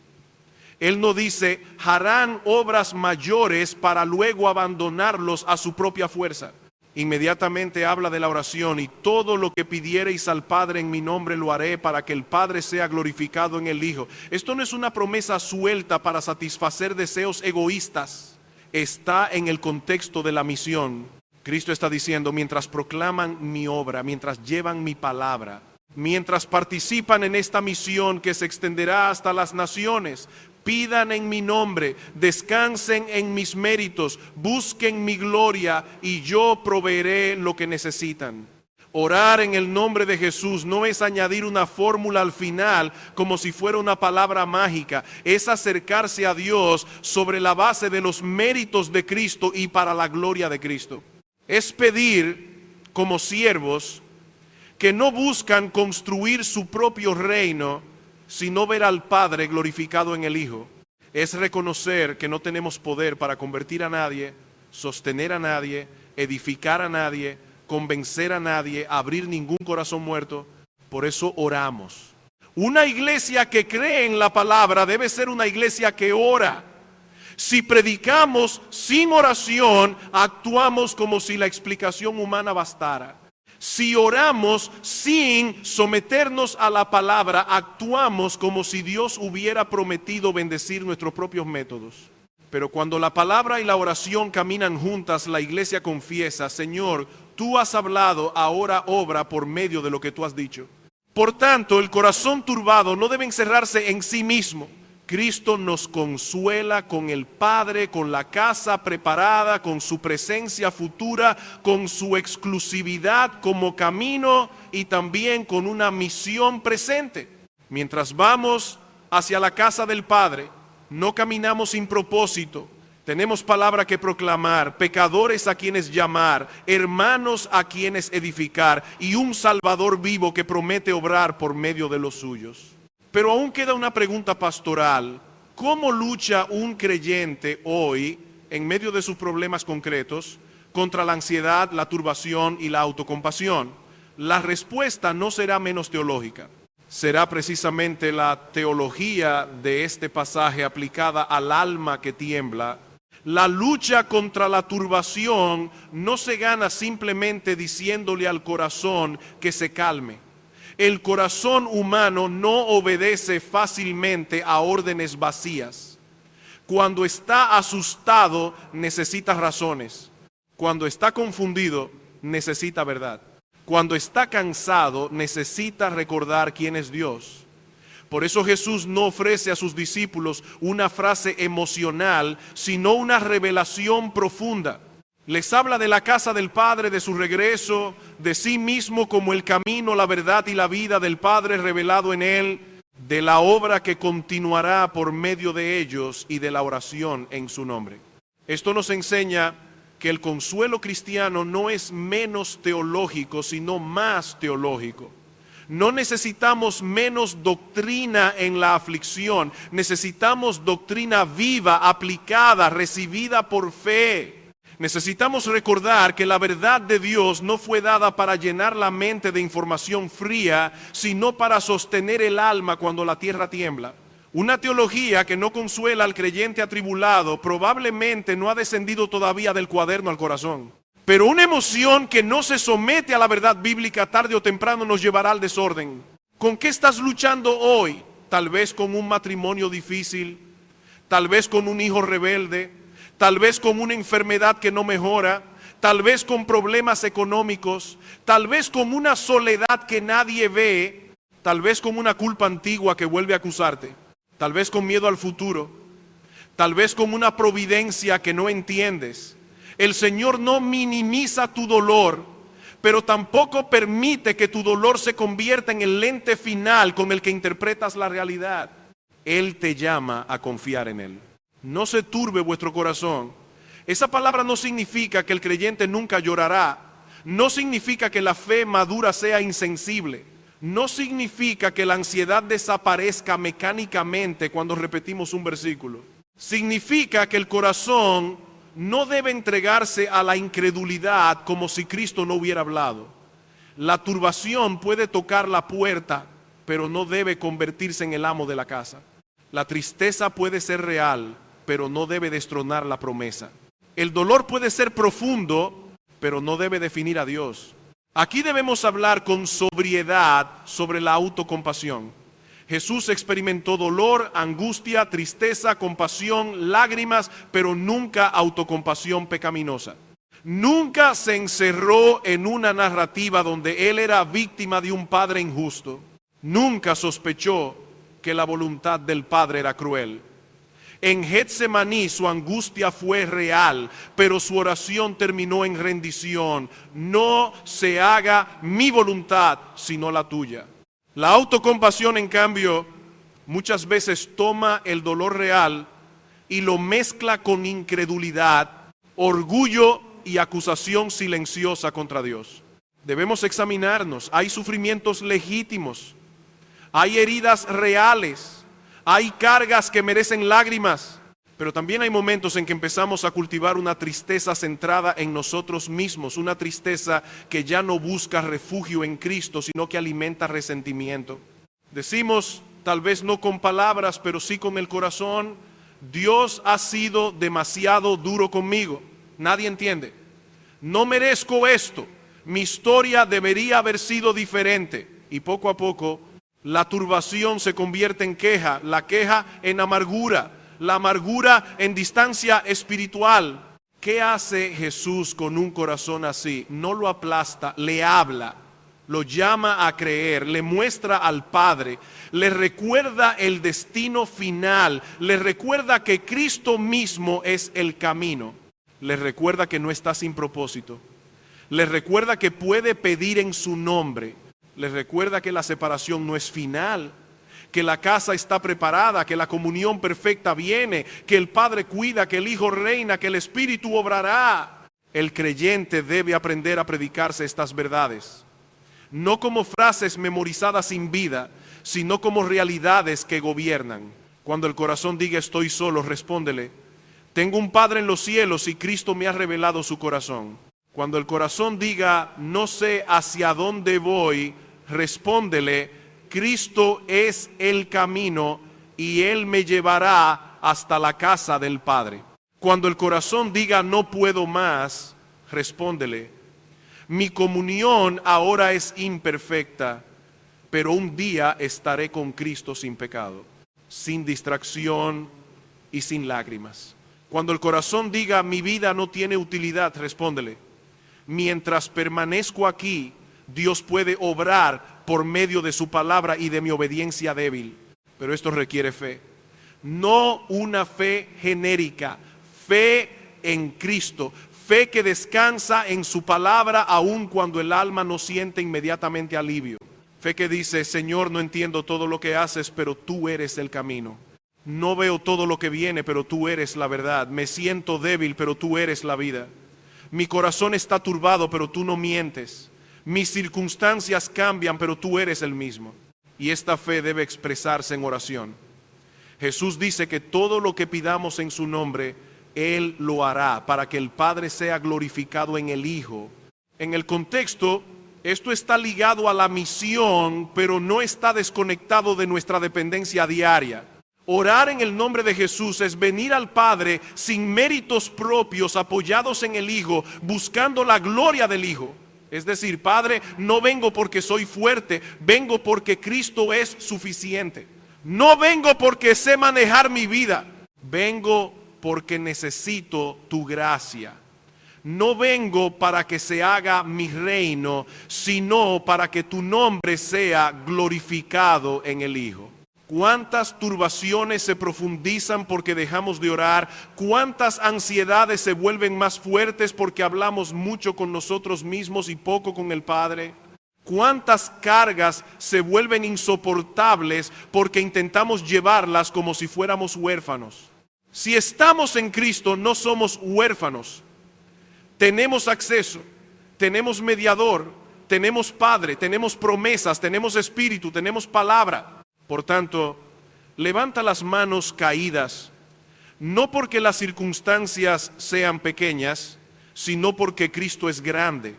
Él no dice, harán obras mayores para luego abandonarlos a su propia fuerza. Inmediatamente habla de la oración y todo lo que pidiereis al Padre en mi nombre lo haré para que el Padre sea glorificado en el Hijo. Esto no es una promesa suelta para satisfacer deseos egoístas. Está en el contexto de la misión. Cristo está diciendo, mientras proclaman mi obra, mientras llevan mi palabra, mientras participan en esta misión que se extenderá hasta las naciones, pidan en mi nombre, descansen en mis méritos, busquen mi gloria y yo proveeré lo que necesitan. Orar en el nombre de Jesús no es añadir una fórmula al final como si fuera una palabra mágica. Es acercarse a Dios sobre la base de los méritos de Cristo y para la gloria de Cristo. Es pedir como siervos que no buscan construir su propio reino, sino ver al Padre glorificado en el Hijo. Es reconocer que no tenemos poder para convertir a nadie, sostener a nadie, edificar a nadie, convencer a nadie, abrir ningún corazón muerto. Por eso oramos. Una iglesia que cree en la palabra debe ser una iglesia que ora. Si predicamos sin oración, actuamos como si la explicación humana bastara. Si oramos sin someternos a la palabra, actuamos como si Dios hubiera prometido bendecir nuestros propios métodos. Pero cuando la palabra y la oración caminan juntas, la iglesia confiesa: Señor, tú has hablado, ahora obra por medio de lo que tú has dicho. Por tanto, el corazón turbado no debe encerrarse en sí mismo. Cristo nos consuela con el Padre, con la casa preparada, con su presencia futura, con su exclusividad como camino y también con una misión presente. Mientras vamos hacia la casa del Padre, no caminamos sin propósito. Tenemos palabra que proclamar, pecadores a quienes llamar, hermanos a quienes edificar y un Salvador vivo que promete obrar por medio de los suyos. Pero aún queda una pregunta pastoral: ¿cómo lucha un creyente hoy, en medio de sus problemas concretos, contra la ansiedad, la turbación y la autocompasión? La respuesta no será menos teológica. Será precisamente la teología de este pasaje aplicada al alma que tiembla. La lucha contra la turbación no se gana simplemente diciéndole al corazón que se calme. El corazón humano no obedece fácilmente a órdenes vacías. Cuando está asustado, necesita razones. Cuando está confundido, necesita verdad. Cuando está cansado, necesita recordar quién es Dios. Por eso Jesús no ofrece a sus discípulos una frase emocional, sino una revelación profunda. Les habla de la casa del Padre, de su regreso, de sí mismo como el camino, la verdad y la vida del Padre revelado en Él, de la obra que continuará por medio de ellos y de la oración en su nombre. Esto nos enseña que el consuelo cristiano no es menos teológico, sino más teológico. No necesitamos menos doctrina en la aflicción, necesitamos doctrina viva, aplicada, recibida por fe. Necesitamos recordar que la verdad de Dios no fue dada para llenar la mente de información fría, sino para sostener el alma cuando la tierra tiembla. Una teología que no consuela al creyente atribulado probablemente no ha descendido todavía del cuaderno al corazón. Pero una emoción que no se somete a la verdad bíblica tarde o temprano nos llevará al desorden. ¿Con qué estás luchando hoy? Tal vez con un matrimonio difícil, tal vez con un hijo rebelde, tal vez con una enfermedad que no mejora, tal vez con problemas económicos, tal vez con una soledad que nadie ve, tal vez con una culpa antigua que vuelve a acusarte, tal vez con miedo al futuro, tal vez con una providencia que no entiendes. El Señor no minimiza tu dolor, pero tampoco permite que tu dolor se convierta en el lente final con el que interpretas la realidad. Él te llama a confiar en Él. No se turbe vuestro corazón. Esa palabra no significa que el creyente nunca llorará. No significa que la fe madura sea insensible. No significa que la ansiedad desaparezca mecánicamente cuando repetimos un versículo. Significa que el corazón no debe entregarse a la incredulidad como si Cristo no hubiera hablado. La turbación puede tocar la puerta, pero no debe convertirse en el amo de la casa. La tristeza puede ser real, pero no debe destronar la promesa. El dolor puede ser profundo, pero no debe definir a Dios. Aquí debemos hablar con sobriedad sobre la autocompasión. Jesús experimentó dolor, angustia, tristeza, compasión, lágrimas, pero nunca autocompasión pecaminosa. Nunca se encerró en una narrativa donde él era víctima de un padre injusto. Nunca sospechó que la voluntad del Padre era cruel. En Getsemaní su angustia fue real, pero su oración terminó en rendición. No se haga mi voluntad, sino la tuya. La autocompasión, en cambio, muchas veces toma el dolor real y lo mezcla con incredulidad, orgullo y acusación silenciosa contra Dios. Debemos examinarnos. Hay sufrimientos legítimos. Hay heridas reales, hay cargas que merecen lágrimas, pero también hay momentos en que empezamos a cultivar una tristeza centrada en nosotros mismos, una tristeza que ya no busca refugio en Cristo, sino que alimenta resentimiento. Decimos, tal vez no con palabras, pero sí con el corazón: Dios ha sido demasiado duro conmigo. Nadie entiende. No merezco esto. Mi historia debería haber sido diferente. Y poco a poco la turbación se convierte en queja, la queja en amargura, la amargura en distancia espiritual. ¿Qué hace Jesús con un corazón así? No lo aplasta, le habla, lo llama a creer, le muestra al Padre, le recuerda el destino final, le recuerda que Cristo mismo es el camino, le recuerda que no está sin propósito, le recuerda que puede pedir en su nombre, le recuerda que la separación no es final, que la casa está preparada, que la comunión perfecta viene, que el Padre cuida, que el Hijo reina, que el Espíritu obrará. El creyente debe aprender a predicarse estas verdades, no como frases memorizadas sin vida, sino como realidades que gobiernan. Cuando el corazón diga estoy solo, respóndele: tengo un Padre en los cielos y Cristo me ha revelado su corazón. Cuando el corazón diga no sé hacia dónde voy, respóndele: Cristo es el camino y Él me llevará hasta la casa del Padre. Cuando el corazón diga no puedo más, respóndele: mi comunión ahora es imperfecta, pero un día estaré con Cristo sin pecado, sin distracción y sin lágrimas. Cuando el corazón diga mi vida no tiene utilidad, respóndele: mientras permanezco aquí, Dios puede obrar por medio de su palabra y de mi obediencia débil. Pero esto requiere fe. No una fe genérica, fe en Cristo. Fe que descansa en su palabra aun cuando el alma no siente inmediatamente alivio. Fe que dice: Señor, no entiendo todo lo que haces, pero tú eres el camino. No veo todo lo que viene, pero tú eres la verdad. Me siento débil, pero tú eres la vida. Mi corazón está turbado, pero tú no mientes. Mis circunstancias cambian, pero tú eres el mismo. Y esta fe debe expresarse en oración. Jesús dice que todo lo que pidamos en su nombre, Él lo hará para que el Padre sea glorificado en el Hijo. En el contexto, esto está ligado a la misión, pero no está desconectado de nuestra dependencia diaria. Orar en el nombre de Jesús es venir al Padre sin méritos propios, apoyados en el Hijo, buscando la gloria del Hijo. Es decir, Padre, no vengo porque soy fuerte, vengo porque Cristo es suficiente. No vengo porque sé manejar mi vida, vengo porque necesito tu gracia. No vengo para que se haga mi reino, sino para que tu nombre sea glorificado en el Hijo. ¿Cuántas turbaciones se profundizan porque dejamos de orar? ¿Cuántas ansiedades se vuelven más fuertes porque hablamos mucho con nosotros mismos y poco con el Padre? ¿Cuántas cargas se vuelven insoportables porque intentamos llevarlas como si fuéramos huérfanos? Si estamos en Cristo, no somos huérfanos. Tenemos acceso, tenemos mediador, tenemos Padre, tenemos promesas, tenemos Espíritu, tenemos palabra. Por tanto, levanta las manos caídas, no porque las circunstancias sean pequeñas, sino porque Cristo es grande.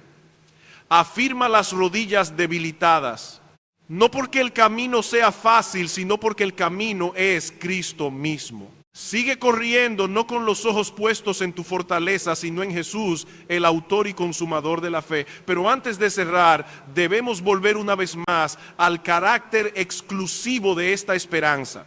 Afirma las rodillas debilitadas, no porque el camino sea fácil, sino porque el camino es Cristo mismo. Sigue corriendo, no con los ojos puestos en tu fortaleza, sino en Jesús, el autor y consumador de la fe. Pero antes de cerrar, debemos volver una vez más al carácter exclusivo de esta esperanza,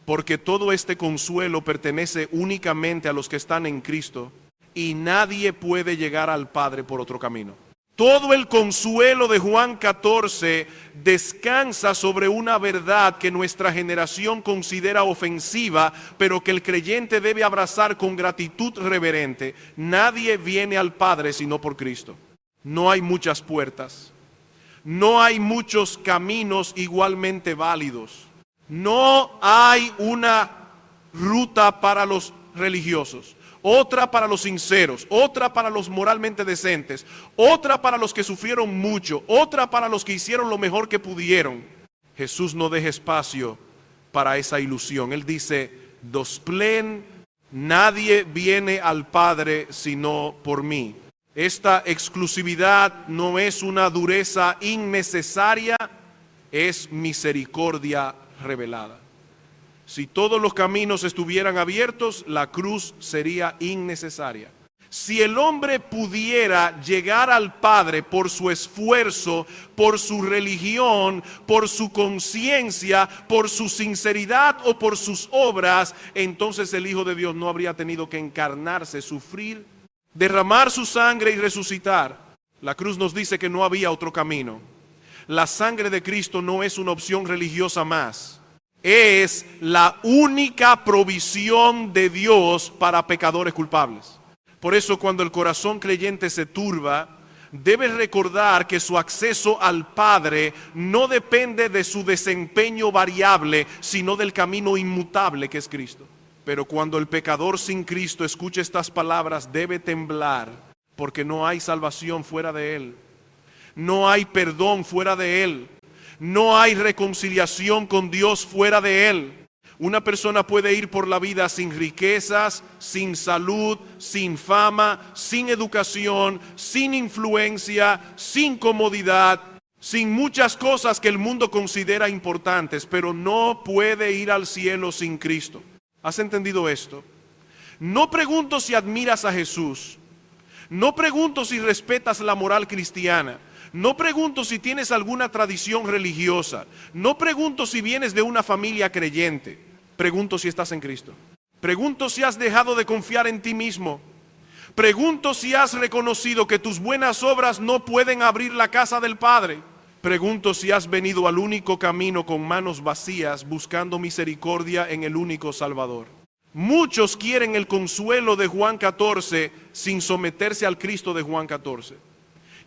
porque todo este consuelo pertenece únicamente a los que están en Cristo, y nadie puede llegar al Padre por otro camino. Todo el consuelo de Juan 14 descansa sobre una verdad que nuestra generación considera ofensiva, pero que el creyente debe abrazar con gratitud reverente. Nadie viene al Padre sino por Cristo. No hay muchas puertas, no hay muchos caminos igualmente válidos, no hay una ruta para los religiosos, otra para los sinceros, otra para los moralmente decentes, otra para los que sufrieron mucho, otra para los que hicieron lo mejor que pudieron. Jesús no deja espacio para esa ilusión. Él dice, dos plen, nadie viene al Padre sino por mí. Esta exclusividad no es una dureza innecesaria, es misericordia revelada. Si todos los caminos estuvieran abiertos, la cruz sería innecesaria. Si el hombre pudiera llegar al Padre por su esfuerzo, por su religión, por su conciencia, por su sinceridad o por sus obras, entonces el Hijo de Dios no habría tenido que encarnarse, sufrir, derramar su sangre y resucitar. La cruz nos dice que no había otro camino. La sangre de Cristo no es una opción religiosa más. Es la única provisión de Dios para pecadores culpables. Por eso cuando el corazón creyente se turba, debe recordar que su acceso al Padre no depende de su desempeño variable, sino del camino inmutable que es Cristo. Pero cuando el pecador sin Cristo escucha estas palabras, debe temblar, porque no hay salvación fuera de Él. No hay perdón fuera de Él. No hay reconciliación con Dios fuera de Él. Una persona puede ir por la vida sin riquezas, sin salud, sin fama, sin educación, sin influencia, sin comodidad, sin muchas cosas que el mundo considera importantes, pero no puede ir al cielo sin Cristo. ¿Has entendido esto? No pregunto si admiras a Jesús. No pregunto si respetas la moral cristiana. No pregunto si tienes alguna tradición religiosa. No pregunto si vienes de una familia creyente. Pregunto si estás en Cristo. Pregunto si has dejado de confiar en ti mismo. Pregunto si has reconocido que tus buenas obras no pueden abrir la casa del Padre. Pregunto si has venido al único camino con manos vacías, buscando misericordia en el único Salvador. Muchos quieren el consuelo de Juan 14 sin someterse al Cristo de Juan 14.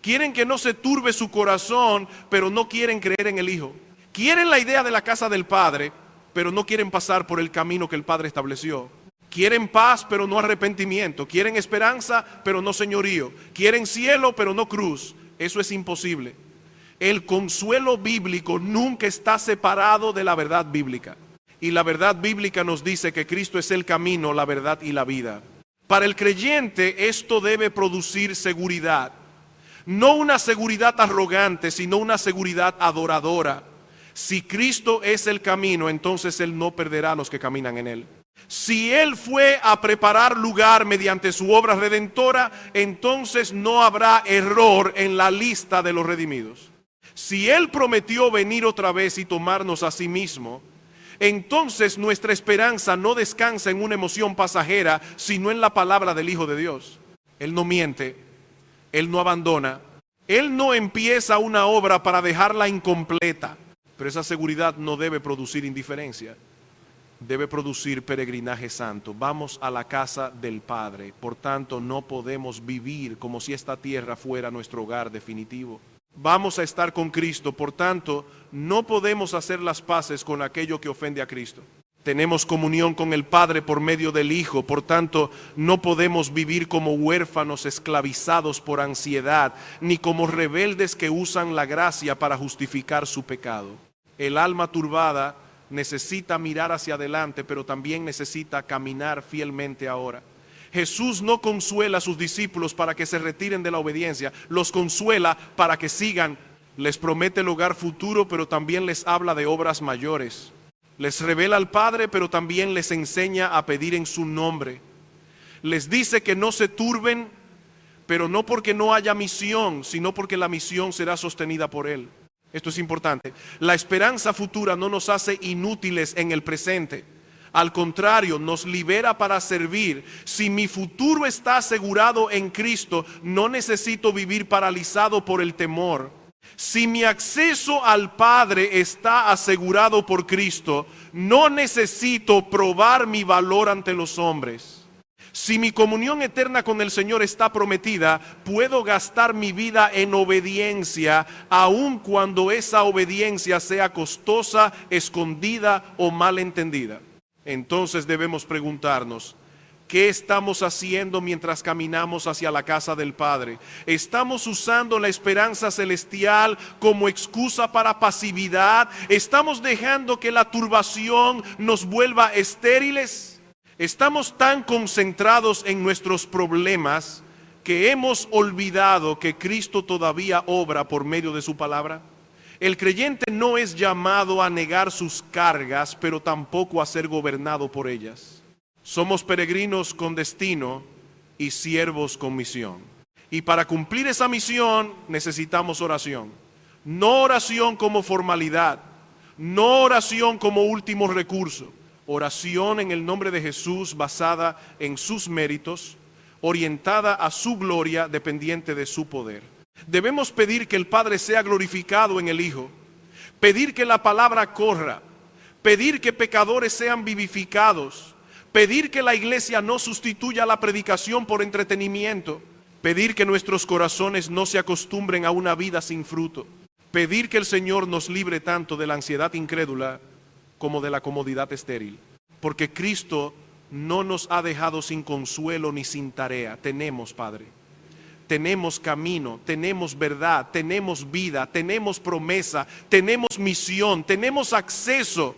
Quieren que no se turbe su corazón, pero no quieren creer en el Hijo. Quieren la idea de la casa del Padre, pero no quieren pasar por el camino que el Padre estableció. Quieren paz, pero no arrepentimiento. Quieren esperanza, pero no señorío. Quieren cielo, pero no cruz. Eso es imposible. El consuelo bíblico nunca está separado de la verdad bíblica. Y la verdad bíblica nos dice que Cristo es el camino, la verdad y la vida. Para el creyente esto debe producir seguridad. No una seguridad arrogante, sino una seguridad adoradora. Si Cristo es el camino, entonces Él no perderá a los que caminan en Él. Si Él fue a preparar lugar mediante su obra redentora, entonces no habrá error en la lista de los redimidos. Si Él prometió venir otra vez y tomarnos a sí mismo, entonces nuestra esperanza no descansa en una emoción pasajera, sino en la palabra del Hijo de Dios. Él no miente, Él no abandona, Él no empieza una obra para dejarla incompleta. Pero esa seguridad no debe producir indiferencia, debe producir peregrinaje santo. Vamos a la casa del Padre, por tanto no podemos vivir como si esta tierra fuera nuestro hogar definitivo. Vamos a estar con Cristo, por tanto no podemos hacer las paces con aquello que ofende a Cristo. Tenemos comunión con el Padre por medio del Hijo, por tanto no podemos vivir como huérfanos esclavizados por ansiedad, ni como rebeldes que usan la gracia para justificar su pecado. El alma turbada necesita mirar hacia adelante, pero también necesita caminar fielmente ahora. Jesús no consuela a sus discípulos para que se retiren de la obediencia, los consuela para que sigan. Les promete el hogar futuro, pero también les habla de obras mayores. Les revela al Padre, pero también les enseña a pedir en su nombre. Les dice que no se turben, pero no porque no haya misión, sino porque la misión será sostenida por Él. Esto es importante. La esperanza futura no nos hace inútiles en el presente. Al contrario, nos libera para servir. Si mi futuro está asegurado en Cristo, no necesito vivir paralizado por el temor. Si mi acceso al Padre está asegurado por Cristo, no necesito probar mi valor ante los hombres. Si mi comunión eterna con el Señor está prometida, puedo gastar mi vida en obediencia, aun cuando esa obediencia sea costosa, escondida o mal entendida. Entonces debemos preguntarnos, ¿Qué estamos haciendo mientras caminamos hacia la casa del Padre? ¿Estamos usando la esperanza celestial como excusa para pasividad? ¿Estamos dejando que la turbación nos vuelva estériles? ¿Estamos tan concentrados en nuestros problemas que hemos olvidado que Cristo todavía obra por medio de su palabra? El creyente no es llamado a negar sus cargas, pero tampoco a ser gobernado por ellas. Somos peregrinos con destino y siervos con misión. Y para cumplir esa misión necesitamos oración. No oración como formalidad, no oración como último recurso. Oración en el nombre de Jesús basada en sus méritos, orientada a su gloria, dependiente de su poder. Debemos pedir que el Padre sea glorificado en el Hijo, pedir que la palabra corra, pedir que pecadores sean vivificados, pedir que la iglesia no sustituya la predicación por entretenimiento, pedir que nuestros corazones no se acostumbren a una vida sin fruto, pedir que el Señor nos libre tanto de la ansiedad incrédula como de la comodidad estéril, porque Cristo no nos ha dejado sin consuelo ni sin tarea. Tenemos, Padre, tenemos camino, tenemos verdad, tenemos vida, tenemos promesa, tenemos misión, tenemos acceso,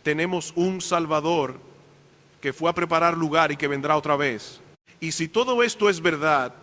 tenemos un Salvador que fue a preparar lugar y que vendrá otra vez. Y si todo esto es verdad,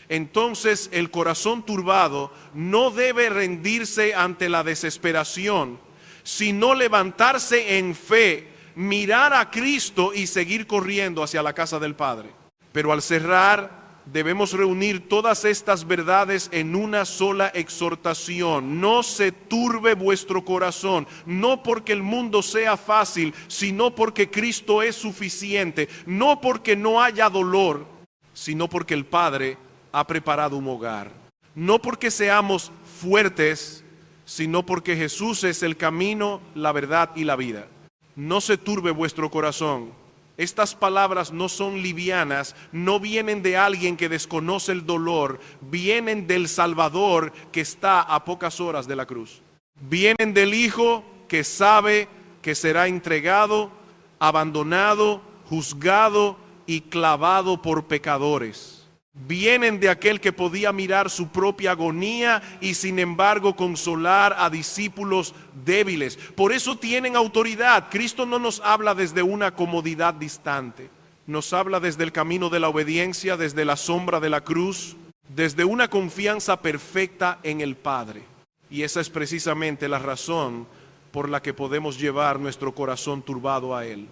entonces el corazón turbado no debe rendirse ante la desesperación, sino levantarse en fe, mirar a Cristo y seguir corriendo hacia la casa del Padre. Pero al cerrar, debemos reunir todas estas verdades en una sola exhortación. No se turbe vuestro corazón, no porque el mundo sea fácil, sino porque Cristo es suficiente, no porque no haya dolor, sino porque el Padre ha preparado un hogar. No porque seamos fuertes, sino porque Jesús es el camino, la verdad y la vida. No se turbe vuestro corazón. Estas palabras no son livianas, no vienen de alguien que desconoce el dolor, vienen del Salvador que está a pocas horas de la cruz. Vienen del Hijo que sabe que será entregado, abandonado, juzgado y clavado por pecadores. Vienen de aquel que podía mirar su propia agonía y sin embargo consolar a discípulos débiles. Por eso tienen autoridad. Cristo no nos habla desde una comodidad distante. Nos habla desde el camino de la obediencia, desde la sombra de la cruz, desde una confianza perfecta en el Padre. Y esa es precisamente la razón por la que podemos llevar nuestro corazón turbado a Él.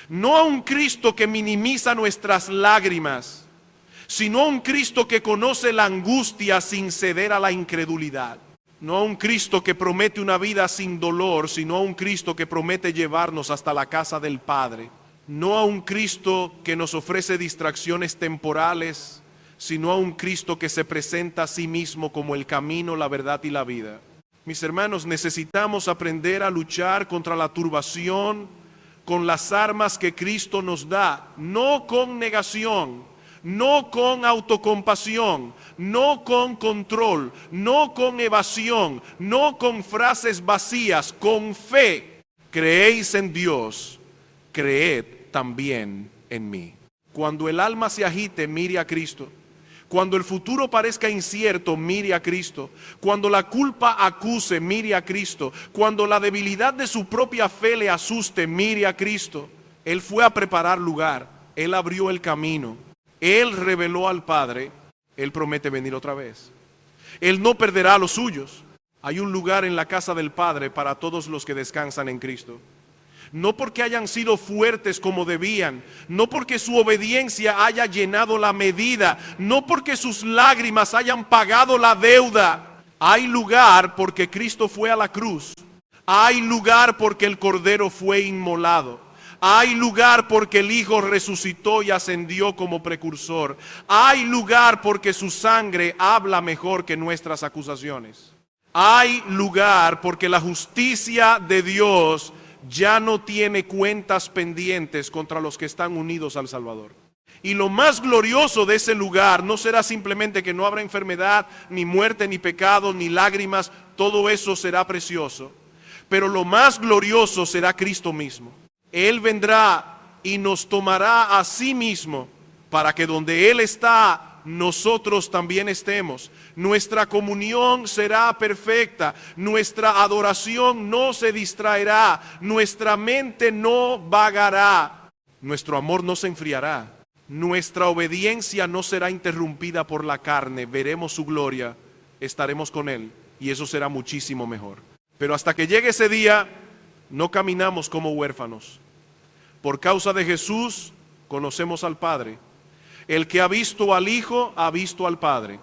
No a un Cristo que minimiza nuestras lágrimas, sino a un Cristo que conoce la angustia sin ceder a la incredulidad. No a un Cristo que promete una vida sin dolor, sino a un Cristo que promete llevarnos hasta la casa del Padre. No a un Cristo que nos ofrece distracciones temporales, sino a un Cristo que se presenta a sí mismo como el camino, la verdad y la vida. Mis hermanos, necesitamos aprender a luchar contra la turbación con las armas que Cristo nos da, no con negación, no con autocompasión, no con control, no con evasión, no con frases vacías, con fe. Creéis en Dios, creed también en mí. Cuando el alma se agite, mire a Cristo. Cuando el futuro parezca incierto, mire a Cristo. Cuando la culpa acuse, mire a Cristo. Cuando la debilidad de su propia fe le asuste, mire a Cristo. Él fue a preparar lugar, Él abrió el camino. Él reveló al Padre, Él promete venir otra vez. Él no perderá a los suyos. Hay un lugar en la casa del Padre para todos los que descansan en Cristo. No porque hayan sido fuertes como debían, no porque su obediencia haya llenado la medida, no porque sus lágrimas hayan pagado la deuda. Hay lugar porque Cristo fue a la cruz. Hay lugar porque el Cordero fue inmolado. Hay lugar porque el Hijo resucitó y ascendió como precursor. Hay lugar porque su sangre habla mejor que nuestras acusaciones. Hay lugar porque la justicia de Dios ya no tiene cuentas pendientes contra los que están unidos al Salvador. Y lo más glorioso de ese lugar no será simplemente que no habrá enfermedad, ni muerte, ni pecado, ni lágrimas. Todo eso será precioso. Pero lo más glorioso será Cristo mismo. Él vendrá y nos tomará a sí mismo, para que donde Él está, nosotros también estemos. Nuestra comunión será perfecta, nuestra adoración no se distraerá, nuestra mente no vagará, nuestro amor no se enfriará, nuestra obediencia no será interrumpida por la carne, veremos su gloria, estaremos con Él y eso será muchísimo mejor. Pero hasta que llegue ese día, no caminamos como huérfanos. Por causa de Jesús, conocemos al Padre. El que ha visto al Hijo, ha visto al Padre.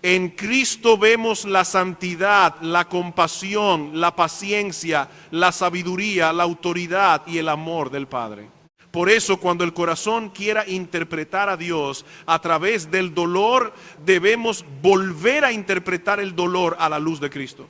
En Cristo vemos la santidad, la compasión, la paciencia, la sabiduría, la autoridad y el amor del Padre. Por eso, cuando el corazón quiera interpretar a Dios a través del dolor, debemos volver a interpretar el dolor a la luz de Cristo.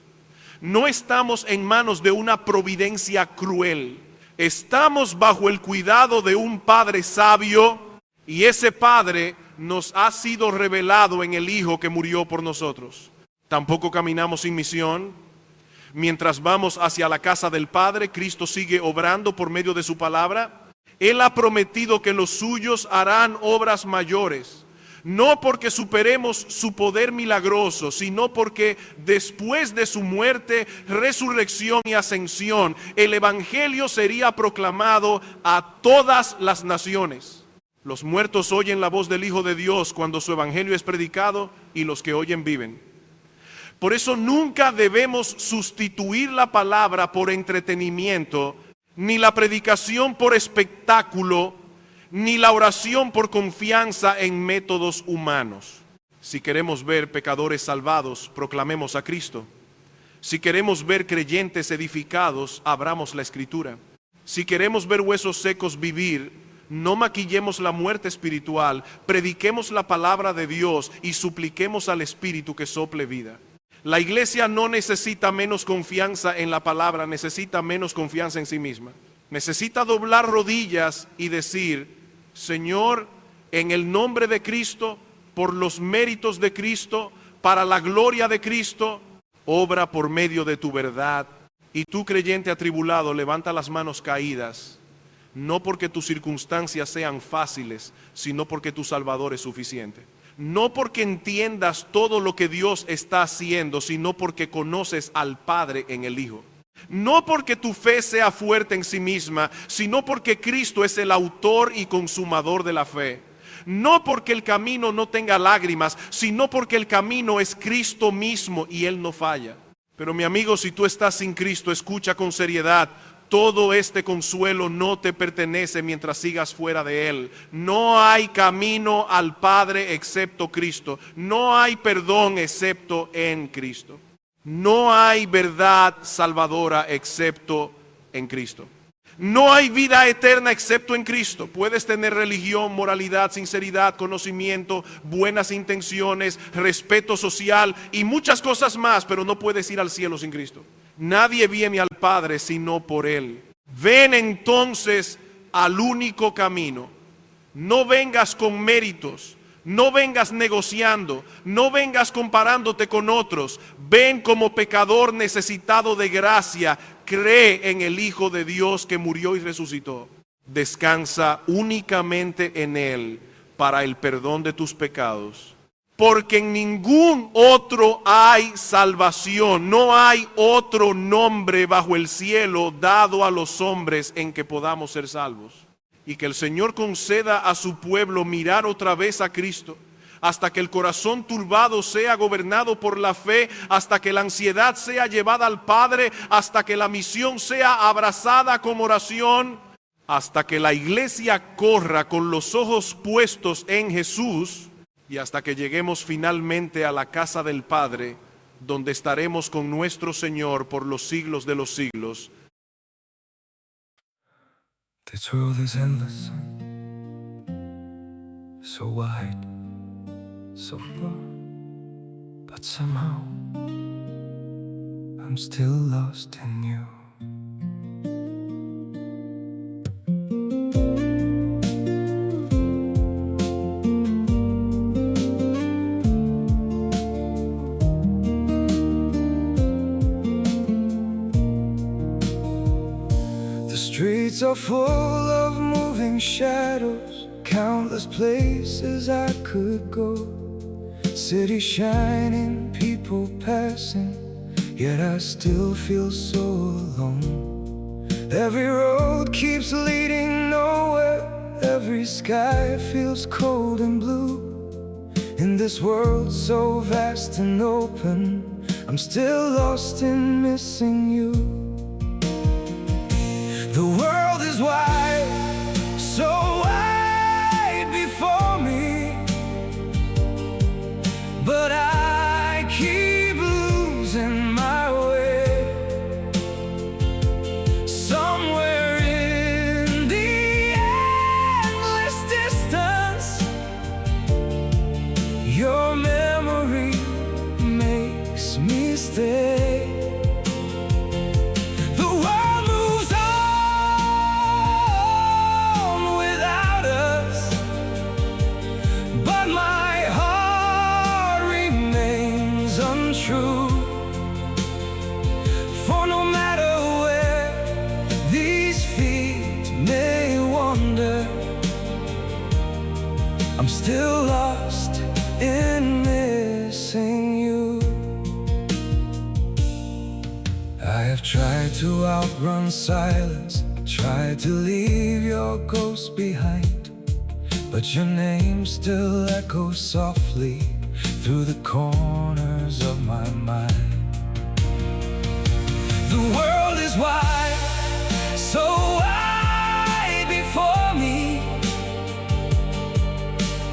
No estamos en manos de una providencia cruel. Estamos bajo el cuidado de un Padre sabio, y ese Padre nos ha sido revelado en el Hijo que murió por nosotros. Tampoco caminamos sin misión. Mientras vamos hacia la casa del Padre, Cristo sigue obrando por medio de su palabra. Él ha prometido que los suyos harán obras mayores, no porque superemos su poder milagroso, sino porque después de su muerte, resurrección y ascensión, el Evangelio sería proclamado a todas las naciones. Los muertos oyen la voz del Hijo de Dios cuando su Evangelio es predicado, y los que oyen viven. Por eso nunca debemos sustituir la palabra por entretenimiento, ni la predicación por espectáculo, ni la oración por confianza en métodos humanos. Si queremos ver pecadores salvados, proclamemos a Cristo. Si queremos ver creyentes edificados, abramos la Escritura. Si queremos ver huesos secos vivir, no maquillemos la muerte espiritual, prediquemos la palabra de Dios y supliquemos al Espíritu que sople vida. La iglesia no necesita menos confianza en la palabra, necesita menos confianza en sí misma. Necesita doblar rodillas y decir: Señor, en el nombre de Cristo, por los méritos de Cristo, para la gloria de Cristo, obra por medio de tu verdad. Y tú, creyente atribulado, levanta las manos caídas, no porque tus circunstancias sean fáciles, sino porque tu Salvador es suficiente. No porque entiendas todo lo que Dios está haciendo, sino porque conoces al Padre en el Hijo. No porque tu fe sea fuerte en sí misma, sino porque Cristo es el autor y consumador de la fe. No porque el camino no tenga lágrimas, sino porque el camino es Cristo mismo y Él no falla. Pero mi amigo, si tú estás sin Cristo, escucha con seriedad. Todo este consuelo no te pertenece mientras sigas fuera de Él. No hay camino al Padre excepto Cristo. No hay perdón excepto en Cristo. No hay verdad salvadora excepto en Cristo. No hay vida eterna excepto en Cristo. Puedes tener religión, moralidad, sinceridad, conocimiento, buenas intenciones, respeto social y muchas cosas más, pero no puedes ir al cielo sin Cristo. Nadie viene al Padre sino por Él. Ven entonces al único camino. No vengas con méritos, no vengas negociando, no vengas comparándote con otros. Ven como pecador necesitado de gracia. Cree en el Hijo de Dios que murió y resucitó. Descansa únicamente en Él para el perdón de tus pecados. Porque en ningún otro hay salvación, no hay otro nombre bajo el cielo dado a los hombres en que podamos ser salvos. Y que el Señor conceda a su pueblo mirar otra vez a Cristo, hasta que el corazón turbado sea gobernado por la fe, hasta que la ansiedad sea llevada al Padre, hasta que la misión sea abrazada con oración, hasta que la iglesia corra con los ojos puestos en Jesús, y hasta que lleguemos finalmente a la casa del Padre, donde estaremos con nuestro Señor por los siglos de los siglos. The truth is endless, so wide, so far, but somehow I'm still lost in you. The streets are full of moving moving shadows, countless places I could go. City shining, people passing, yet I still feel so alone. Every road keeps leading nowhere, every sky feels cold and blue. In this world so vast and open, I'm still lost in missing you. The world is wide, so wide before me, but I keep losing my way. Somewhere in the endless distance, your memory makes me stay. The world moves on without us, but my heart remains untrue. For no matter where these feet may wander, I'm still lost in missing you. I have tried to outrun silence, tried to leave your ghost behind, but your name still echoes softly through the corners of my mind. The world is wide, so wide before me,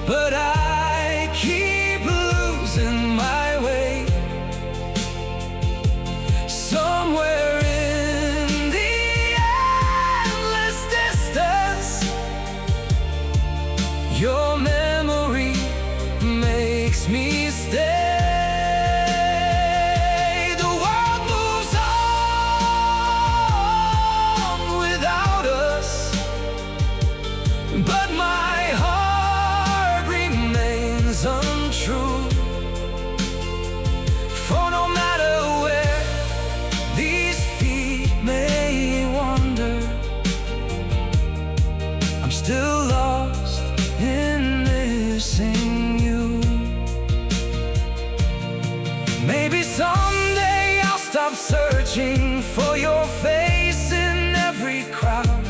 but I keep losing my way. Somewhere in the endless distance, your memory makes me stay. The world moves on without us, but my heart remains untrue. For no matter where these feet may wander, I'm still lost in missing you. Maybe someday I'll stop searching for your face in every crowd,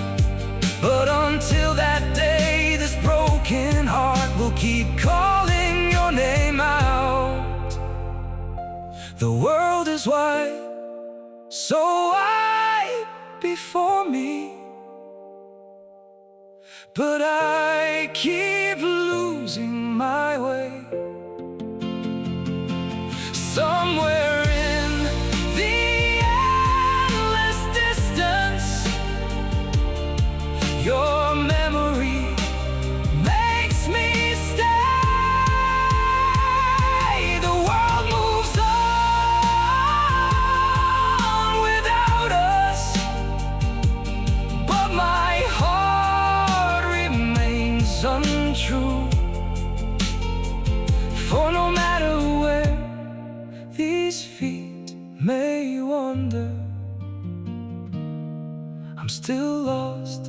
but until that day, this broken heart will keep calling your name out. The world is wide, so wide before me, but I keep losing my way. Somewhere in the endless distance, your memory makes me stay. The world moves on without us, but my heart remains untrue. For no matter where these feet may wander, I'm still lost